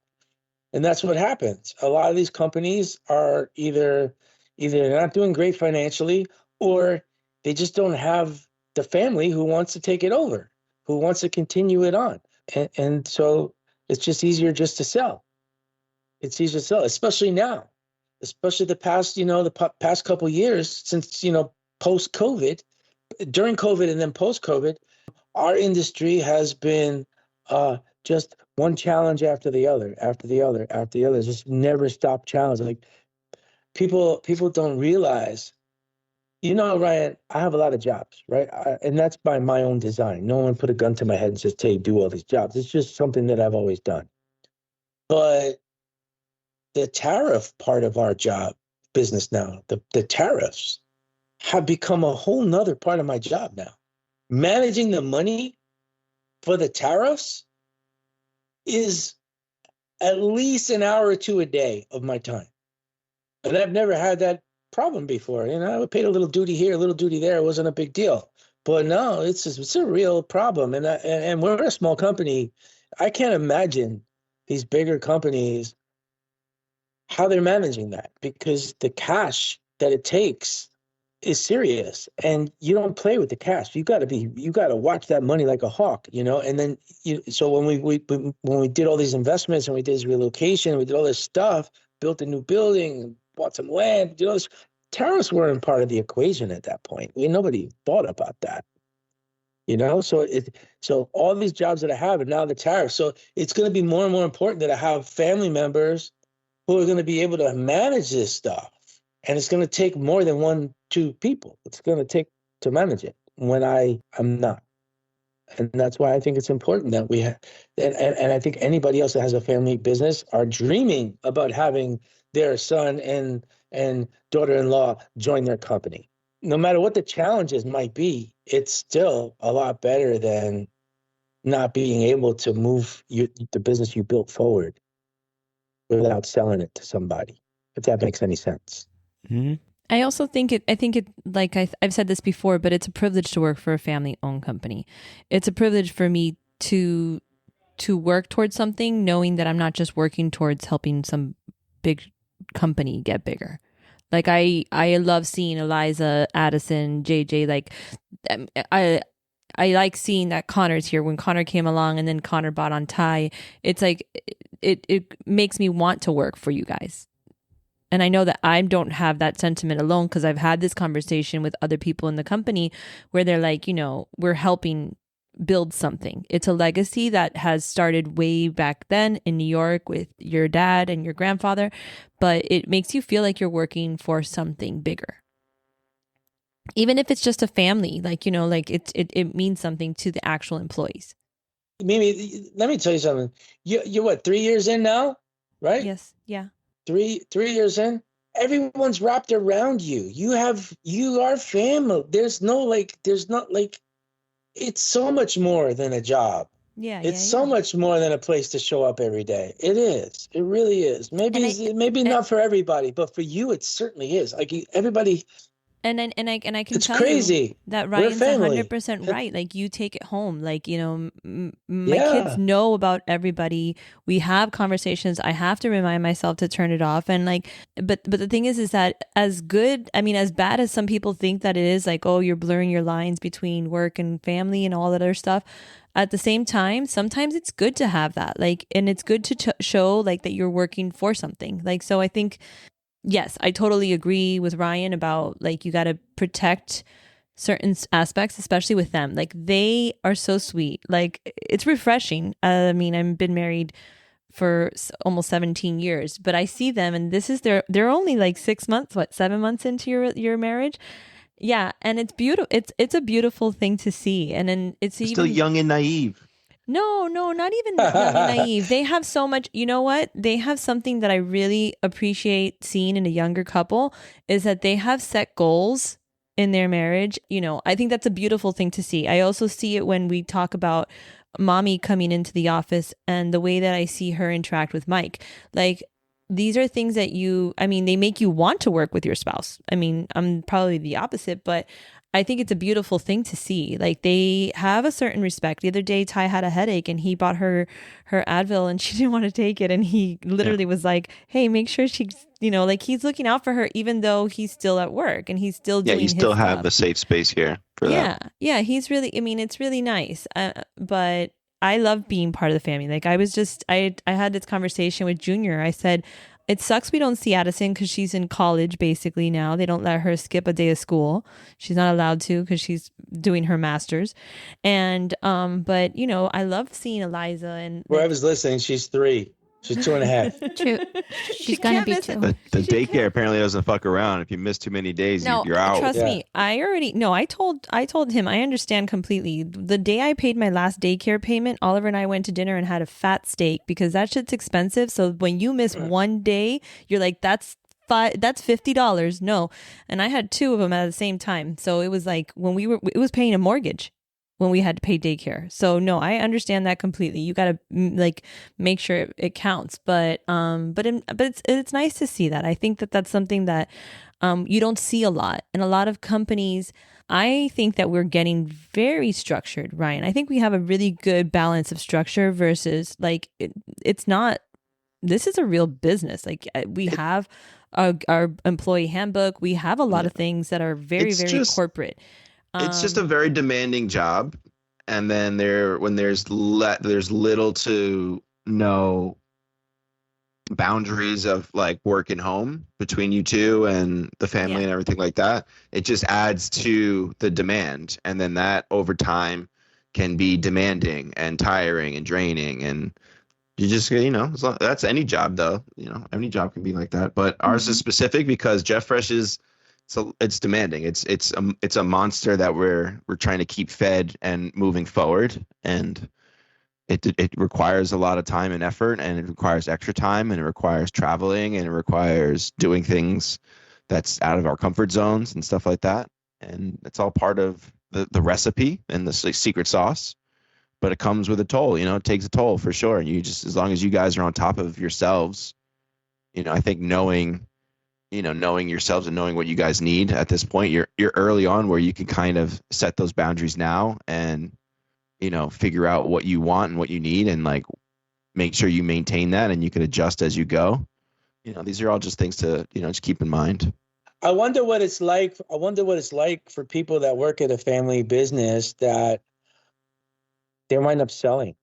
And that's what happens. A lot of these companies are either they're not doing great financially, or they just don't have the family who wants to take it over, who wants to continue it on. And so it's just easier just to sell. It's easier to sell, especially now, especially the past, past couple of years since, post-COVID, during COVID and then post-COVID, our industry has been just one challenge after the other, after the other, after the other. Just never stop challenge. Like people don't realize, Ryan, I have a lot of jobs, right? And that's by my own design. No one put a gun to my head and says, "Hey, do all these jobs." It's just something that I've always done. But the tariff part of our job business now, the tariffs have become a whole nother part of my job now. Managing the money for the tariffs is at least an hour or two a day of my time. And I've never had that problem before. I paid a little duty here, a little duty there. It wasn't a big deal. But no, it's a real problem. And we're a small company. I can't imagine these bigger companies, how they're managing that, because the cash that it takes is serious, and you don't play with the cash. You got to watch that money like a hawk, and then so when we did all these investments and we did this relocation, we did all this stuff, built a new building, bought some land, this, tariffs weren't part of the equation at that point. Nobody thought about that, so all these jobs that I have, and now the tariffs, so it's going to be more and more important that I have family members who are going to be able to manage this stuff. And it's going to take more than 1-2 people. It's going to take to manage it when I'm not. And that's why I think it's important that we have, and I think anybody else that has a family business are dreaming about having their son and daughter-in-law join their company. No matter what the challenges might be, it's still a lot better than not being able to move the business you built forward without selling it to somebody, if that makes any sense. Mm-hmm. I also think it like I've said this before, but it's a privilege to work for a family-owned company. It's a privilege for me to work towards something, knowing that I'm not just working towards helping some big company get bigger. Like I love seeing Eliza, Addison, JJ. Like I like seeing that Connor's here. When Connor came along, and then Connor bought on Ty, it's like it makes me want to work for you guys. And I know that I don't have that sentiment alone, because I've had this conversation with other people in the company where they're like, we're helping build something. It's a legacy that has started way back then in New York with your dad and your grandfather, but it makes you feel like you're working for something bigger. Even if it's just a family, it means something to the actual employees. Mimi, let me tell you something. You're what, 3 years in now, right? Yes. Yeah. 3 years in. Everyone's wrapped around you. You are family. There's not like, it's so much more than a job. Yeah. It's so much more than a place to show up every day. It is. It really is. Maybe not for everybody, but for you, it certainly is. Like everybody. And I can It's tell crazy. you that Ryan's 100% right. Like you take it home. Like, my kids know about everybody. We have conversations. I have to remind myself to turn it off. And but the thing is that as bad as some people think that it is, like, oh, you're blurring your lines between work and family and all that other stuff. At the same time, sometimes it's good to have that, and it's good to show that you're working for something. So I think, yes, I totally agree with Ryan about you got to protect certain aspects, especially with them. They are so sweet. It's refreshing. I've been married for almost 17 years, but I see them, and this is they're only 6 months, 7 months into your marriage. Yeah, and it's beautiful. It's a beautiful thing to see, and then it's still young and naive. No, not even young and naive. They have so much. You know what? They have something that I really appreciate seeing in a younger couple is that they have set goals in their marriage. I think that's a beautiful thing to see. I also see it when we talk about mommy coming into the office and the way that I see her interact with Mike. these are things that they make you want to work with your spouse. I mean, I'm probably the opposite, but I think it's a beautiful thing to see. Like, they have a certain respect. The other day, Ty had a headache and he bought her Advil and she didn't want to take it. And he literally was like, hey, make sure she's, like, he's looking out for her, even though he's still at work and he's still Yeah, doing you still his have stuff. a safe space here for that. Yeah. He's really, it's really nice. But I love being part of the family. Like, I had this conversation with Junior. I said, it sucks we don't see Addison because she's in college basically now. They don't let her skip a day of school. She's not allowed to because she's doing her master's. And, but I love seeing Eliza and Whoever's listening, she's 3. She's 2.5. Two. She's gonna can't be miss it. 2. The daycare apparently doesn't fuck around. If you miss too many days, No, you're out. trust me. I told him, I understand completely. The day I paid my last daycare payment, Oliver and I went to dinner and had a fat steak because that shit's expensive. So when you miss one day, you're like, that's $50. No. And I had 2 of them at the same time. So it was like it was paying a mortgage when we had to pay daycare. So no, I understand that completely. You got to like make sure it counts. But it's nice to see that. I think that that's something that you don't see a lot. And a lot of companies, I think that we're getting very structured, Ryan. I think we have a really good balance of structure versus like it's not. This is a real business. Like we have our employee handbook. We have a lot of things that are very, very corporate. It's just a very demanding job, and then when there's little to no boundaries of like work and home between you two and the family and everything like that, it just adds to the demand, and then that over time can be demanding and tiring and draining, and you just that's any job though. Any job can be like that, but ours is specific because Jeff Fresh is. So it's demanding. It's a monster that we're trying to keep fed and moving forward, and it requires a lot of time and effort, and it requires extra time, and it requires traveling, and it requires doing things that's out of our comfort zones and stuff like that. And it's all part of the recipe and the secret sauce, but it comes with a toll. It takes a toll for sure. And as long as you guys are on top of yourselves, I think knowing yourselves and knowing what you guys need at this point, you're early on where you can kind of set those boundaries now and, figure out what you want and what you need and like make sure you maintain that and you can adjust as you go. These are all just things to, just keep in mind. I wonder what it's like. I wonder what it's like for people that work at a family business that they wind up selling.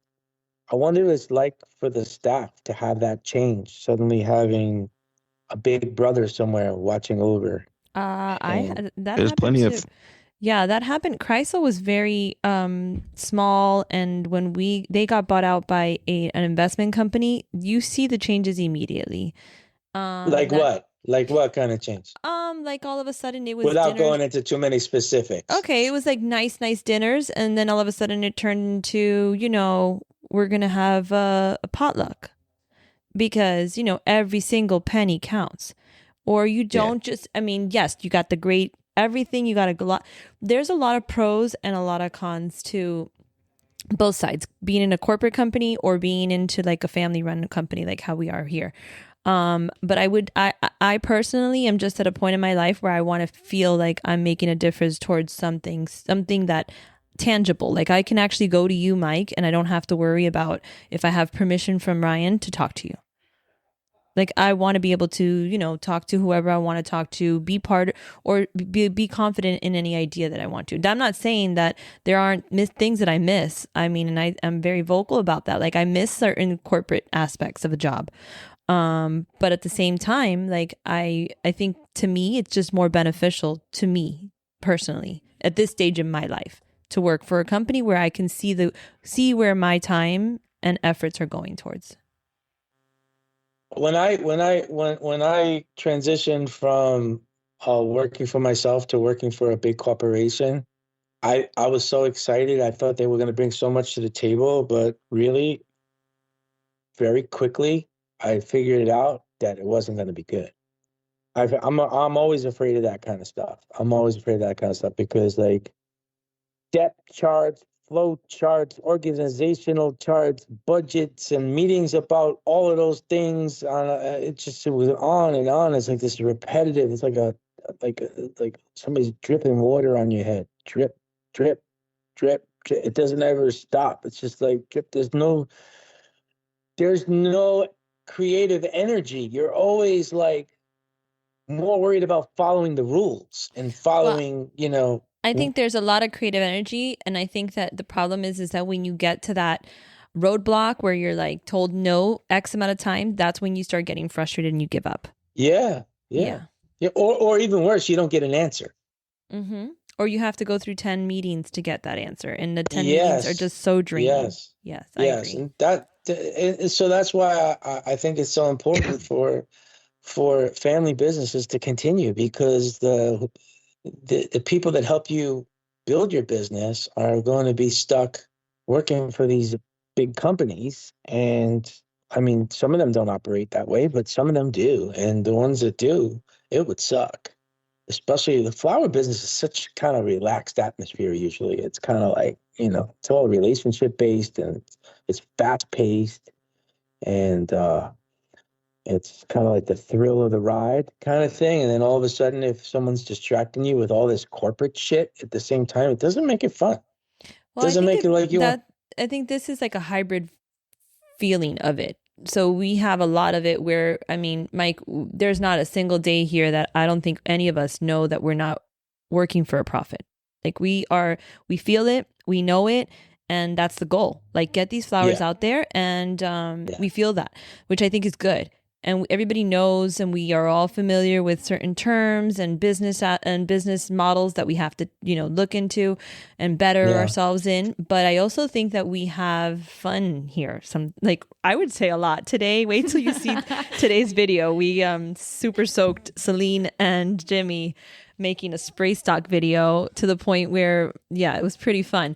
I wonder what it's like for the staff to have that change, suddenly having a big brother somewhere watching over. There's plenty of. Yeah, that happened. Chrysler was very small, and when they got bought out by an investment company, you see the changes immediately. What? Like what kind of change? Like all of a sudden it was without going into too many specifics. Okay, it was like nice dinners, and then all of a sudden it turned into we're gonna have a potluck. Because, every single penny counts. Or you don't just, yes, you got the great everything. You got a lot. There's a lot of pros and a lot of cons to both sides, being in a corporate company or being into like a family run company, like how we are here. But I personally am just at a point in my life where I want to feel like I'm making a difference towards something that tangible. Like I can actually go to you, Mike, and I don't have to worry about if I have permission from Ryan to talk to you. Like I want to be able to, talk to whoever I want to talk to, be part or be confident in any idea that I want to. I'm not saying that there aren't things that I miss. And I'm very vocal about that. Like I miss certain corporate aspects of a job. But at the same time, like I think to me, it's just more beneficial to me personally at this stage in my life to work for a company where I can see where my time and efforts are going towards. When I transitioned from working for myself to working for a big corporation, I was so excited. I thought they were going to bring so much to the table, but really, very quickly, I figured out that it wasn't going to be good. I'm always afraid of that kind of stuff. I'm always afraid of that kind of stuff because like depth charts flow charts, organizational charts, budgets, and meetings about all of those things. It was on and on. It's like this repetitive. It's like somebody's dripping water on your head. Drip, drip, drip, drip. It doesn't ever stop. It's just like drip. There's no creative energy. You're always like more worried about following the rules and following, I think there's a lot of creative energy, and I think that the problem is that when you get to that roadblock where you're like told no X amount of time, that's when you start getting frustrated and you give up. Yeah. Or even worse, you don't get an answer. Mm-hmm. Or you have to go through 10 meetings to get that answer, and the 10 meetings are just so draining. Yes, I agree. And so that's why I think it's so important for family businesses to continue, because the people that help you build your business are going to be stuck working for these big companies. And I mean, some of them don't operate that way, but some of them do. And the ones that do, it would suck. Especially the flower business is such kind of relaxed atmosphere. Usually it's kind of like, it's all relationship based, and it's fast paced, and it's kind of like the thrill of the ride kind of thing. And then all of a sudden, if someone's distracting you with all this corporate shit at the same time, it doesn't make it fun. Well, doesn't make it like you want. I think this is like a hybrid feeling of it. So we have a lot of it where, I mean, Mike, there's not a single day here that I don't think any of us know that we're not working for a profit. Like we feel it, we know it, and that's the goal. Like get these flowers out there, and we feel that, which I think is good. And everybody knows, and we are all familiar with certain terms and business models that we have to, look into and better ourselves in. But I also think that we have fun here. I would say a lot today. Wait till you see today's video. We super soaked Celine and Jimmy making a spray stock video to the point where, it was pretty fun.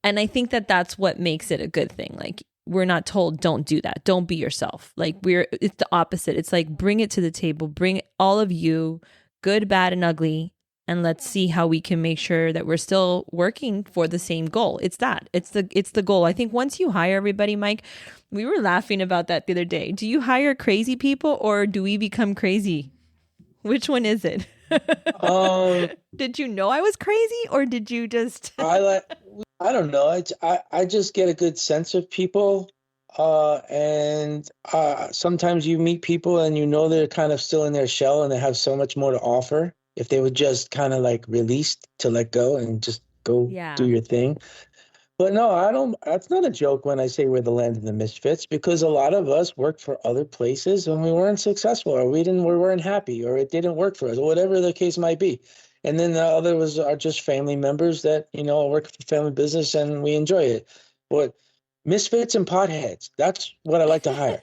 And I think that that's what makes it a good thing. Like, we're not told, don't do that. Don't be yourself. Like it's the opposite. It's like, bring it to the table, bring all of you, good, bad, and ugly. And let's see how we can make sure that we're still working for the same goal. It's the goal. I think once you hire everybody, Mike, we were laughing about that the other day. Do you hire crazy people, or do we become crazy? Which one is it? Did you know I was crazy, or did you just? I don't know. I just get a good sense of people, and sometimes you meet people and they're kind of still in their shell and they have so much more to offer. If they would just kind of like released to let go and just go do your thing. But no, I don't. That's not a joke when I say we're the land of the misfits, because a lot of us worked for other places and we weren't successful, or we weren't happy, or it didn't work for us, or whatever the case might be. And then the others are just family members that, work for family business and we enjoy it. But misfits and potheads, that's what I like to hire.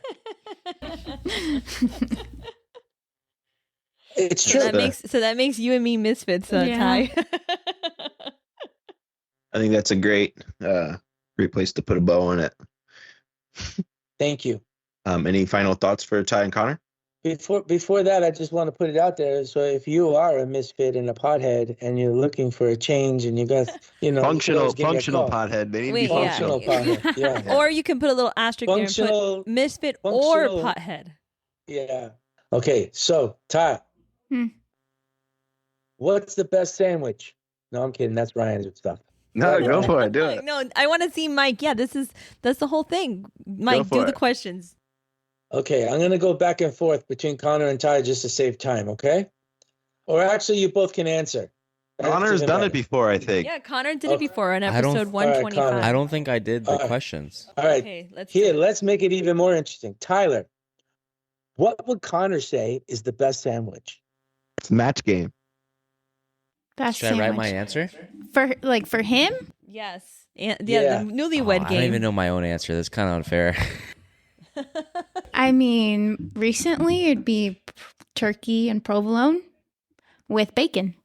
It's true. That makes you and me misfits, Ty. I think that's a great place to put a bow on it. Thank you. Any final thoughts for Ty and Connor? Before that, I just want to put it out there. So if you are a misfit and a pothead and you're looking for a change and you got, functional pothead, they need to be functional. Pothead. Yeah. Or you can put a little asterisk there and put misfit or pothead. Yeah. Okay. So Ty, what's the best sandwich? No, I'm kidding. That's Ryan's stuff. No, go for it. Do it. No, I want to see Mike. Yeah, that's the whole thing. Mike, do the questions. Okay, I'm going to go back and forth between Connor and Ty just to save time, okay? Or actually, you both can answer. Connor's done it before, I think. Yeah, Connor did it before on episode 125. I don't think I did the questions. All right, okay, let's make it even more interesting. Tyler, what would Connor say is the best sandwich? It's a match game. Best Should sandwich. I write my answer? For him? Yes. The newlywed game. I don't even know my own answer. That's kind of unfair. I mean, recently it'd be turkey and provolone with bacon.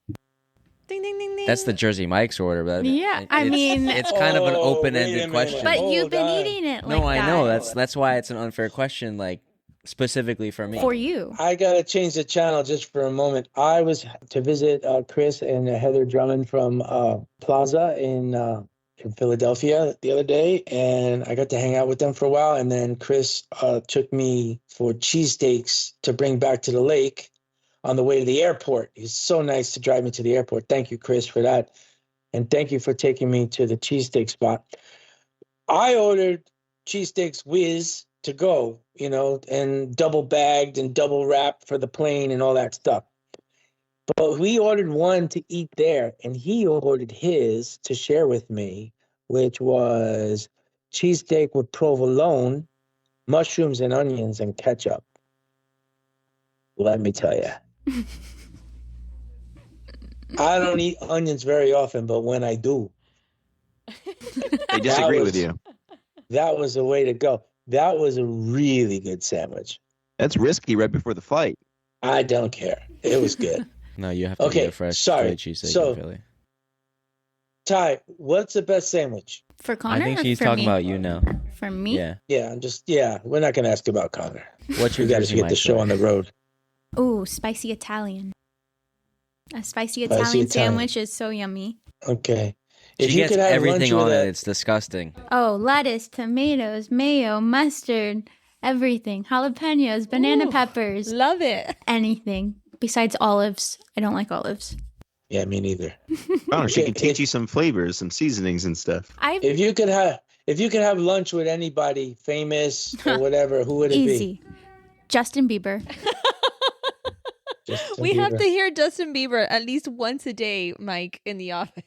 Ding, ding, ding, ding. That's the Jersey Mike's order, but it's kind of an open-ended question. But you've been eating it. No, I know. That's why it's an unfair question. Like specifically for me. For you. I gotta change the channel just for a moment. I was to visit Chris and Heather Drummond from Plaza in in Philadelphia the other day, and I got to hang out with them for a while. And then Chris took me for cheesesteaks to bring back to the lake on the way to the airport. He's so nice to drive me to the airport. Thank you, Chris, for that. And thank you for taking me to the cheesesteak spot. I ordered cheesesteaks whiz to go, and double bagged and double wrapped for the plane and all that stuff. But we ordered one to eat there, and he ordered his to share with me, which was cheesesteak with provolone, mushrooms and onions and ketchup. Let me tell you. I don't eat onions very often, but when I do, They disagree with you. that was the way to go. That was a really good sandwich. That's risky right before the flight. I don't care. It was good. No, you have to Okay, get a fresh sorry. Philly cheesesteak So- in Philly. Ty, what's the best sandwich? For Connor I think or she's for talking me? about you now. For me? Yeah. We're not going to ask about Connor. What's your We got to Jersey get the Mike's show way? on the road. Ooh, spicy Italian. A spicy Spicy Italian Italian. sandwich is so yummy. Okay. She If you gets could have everything lunch on with it. It's disgusting. Oh, lettuce, tomatoes, mayo, mustard, everything. Jalapenos, banana Ooh. peppers, Love it. anything. Besides olives. I don't like olives. Yeah, me neither. Oh, she Okay, can teach you some flavors, some seasonings and stuff. I've If you could have lunch with anybody famous or whatever, who would it easy. Justin Bieber. be? Justin We have Bieber. to hear Justin Bieber at least once a day, Mike, in the office.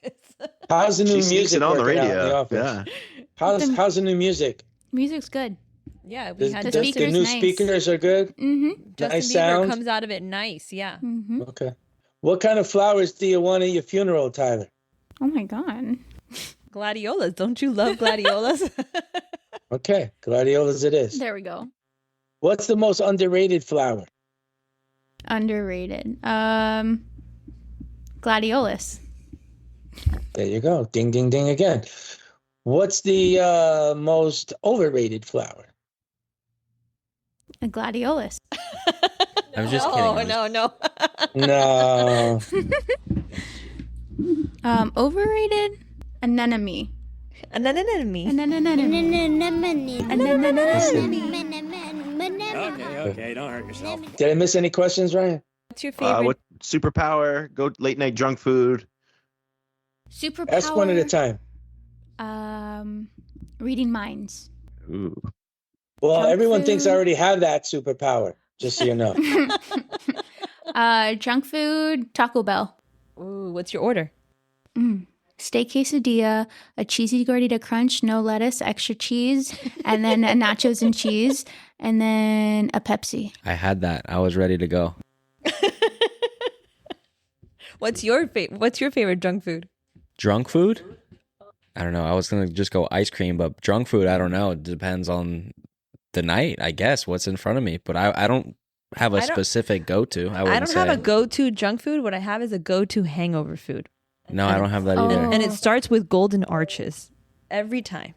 How's the new She sneaks music it on the working out in radio. the office? Yeah. How's the new music? Music's good. Yeah, we had the Justin, The speakers new nice. speakers are good. Mm-hmm. Justin nice Bieber sound. comes out of it nice. Yeah. Mm-hmm. Okay. What kind of flowers do you want at your funeral, Tyler? Oh my god. Gladiolas. Don't you love gladiolas? Okay, gladiolas it is. There we go. What's the most underrated flower? Underrated. Gladiolus. There you go. Ding, ding, ding again. What's the most overrated flower? A gladiolus. I'm just no, kidding. No. No. Overrated. Anemone. An enemy. Okay, don't hurt yourself. Did I miss any questions, Ryan? What's your favorite? What superpower? Go late night drunk food. Superpower. Ask one at a time. Reading minds. Ooh. Well, Junk everyone thinks I food. already have that superpower, just so you know. Junk food. Taco Bell. Ooh, what's your order? Steak quesadilla, a cheesy gordita crunch, no lettuce, extra cheese, and then nachos and cheese, and then a Pepsi. I had that. I was ready to go. What's your favorite junk food? Drunk food? I don't know. I was going to just go ice cream, but drunk food, I don't know. It depends on the night, I guess, what's in front of me. But I don't have a specific go-to. I don't have a go-to junk food. What I have is a go-to hangover food. No, I don't have that either. Oh. And it starts with golden arches every time.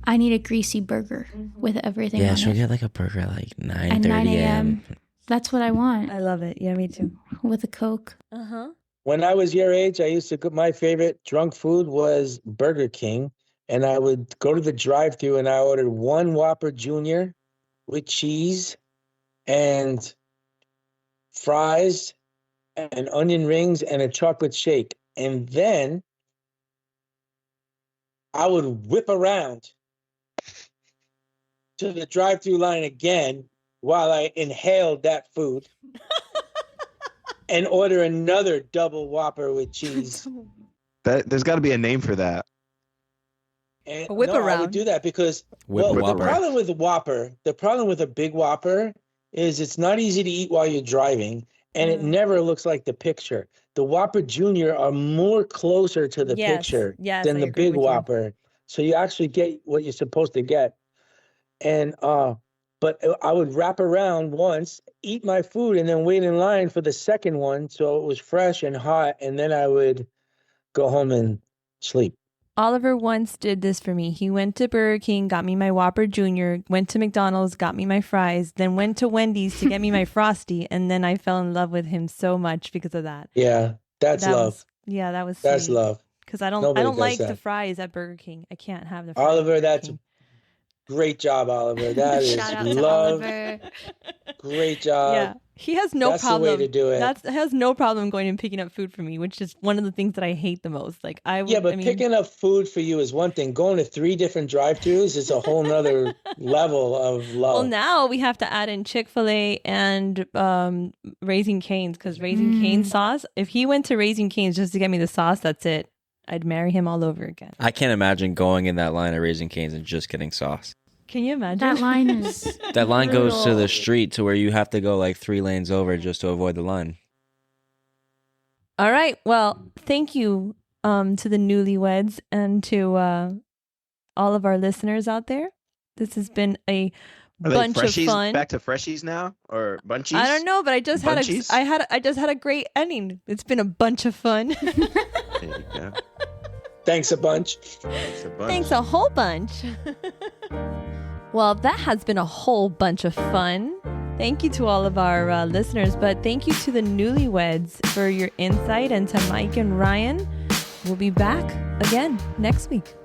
I need a greasy burger with everything Yeah, on she'll it. get like a burger at like At 9:30 9 a.m. a.m. That's what I want I love it. Yeah, me too. with a Coke. Uh-huh. When I was your age, I used to my favorite drunk food was Burger King, and I would go to the drive-thru and I ordered one Whopper Jr. with cheese and fries and onion rings and a chocolate shake. And then I would whip around to the drive-thru line again while I inhaled that food and order another double Whopper with cheese. There's got to be a name for that. And A whip I around. would do that because Whip the Whopper. problem with the problem with a big Whopper is it's not easy to eat while you're driving, and it never looks like the picture. The Whopper Junior are more closer to the picture Yes, than I the agree big with you. Whopper, so you actually get what you're supposed to get. And but I would wrap around once, eat my food, and then wait in line for the second one, so it was fresh and hot, and then I would go home and sleep. Oliver once did this for me. He went to Burger King, got me my Whopper Jr., went to McDonald's, got me my fries, then went to Wendy's to get me my Frosty, and then I fell in love with him so much because of that. Yeah, that's That love. was- that was That's sweet. love. because I Nobody don't does like the that. fries at Burger King. I can't have the fries at Oliver, Burger that's King. great job, Oliver. That is Shout out to love. Oliver. Great job. Yeah, he has no That's problem. the way to do it. That's has no problem going and picking up food for me, which is one of the things that I hate the most. Like Yeah, but picking up food for you is one thing. Going to 3 different drive-thrus is a whole nother level of love. Well, now we have to add in Chick-fil-A and Raising Cane's, because Raising Cane's sauce. If he went to Raising Cane's just to get me the sauce, that's it. I'd marry him all over again. I can't imagine going in that line at Raising Cane's and just getting sauce. Can you imagine? That line is That line goes to the brutal. street to where you have to go like 3 lanes over just to avoid the line. All right. Well, thank you to the newlyweds and to all of our listeners out there. This has been a Are they bunch of freshies? fun. Back to freshies now or bunchies? I don't know, but I just Bunchies? I just had a great ending. It's been a bunch of fun. There you go. Thanks a bunch. Thanks a bunch. Thanks a whole bunch. Well, that has been a whole bunch of fun. Thank you to all of our listeners, but thank you to the newlyweds for your insight, and to Mike and Ryan. We'll be back again next week.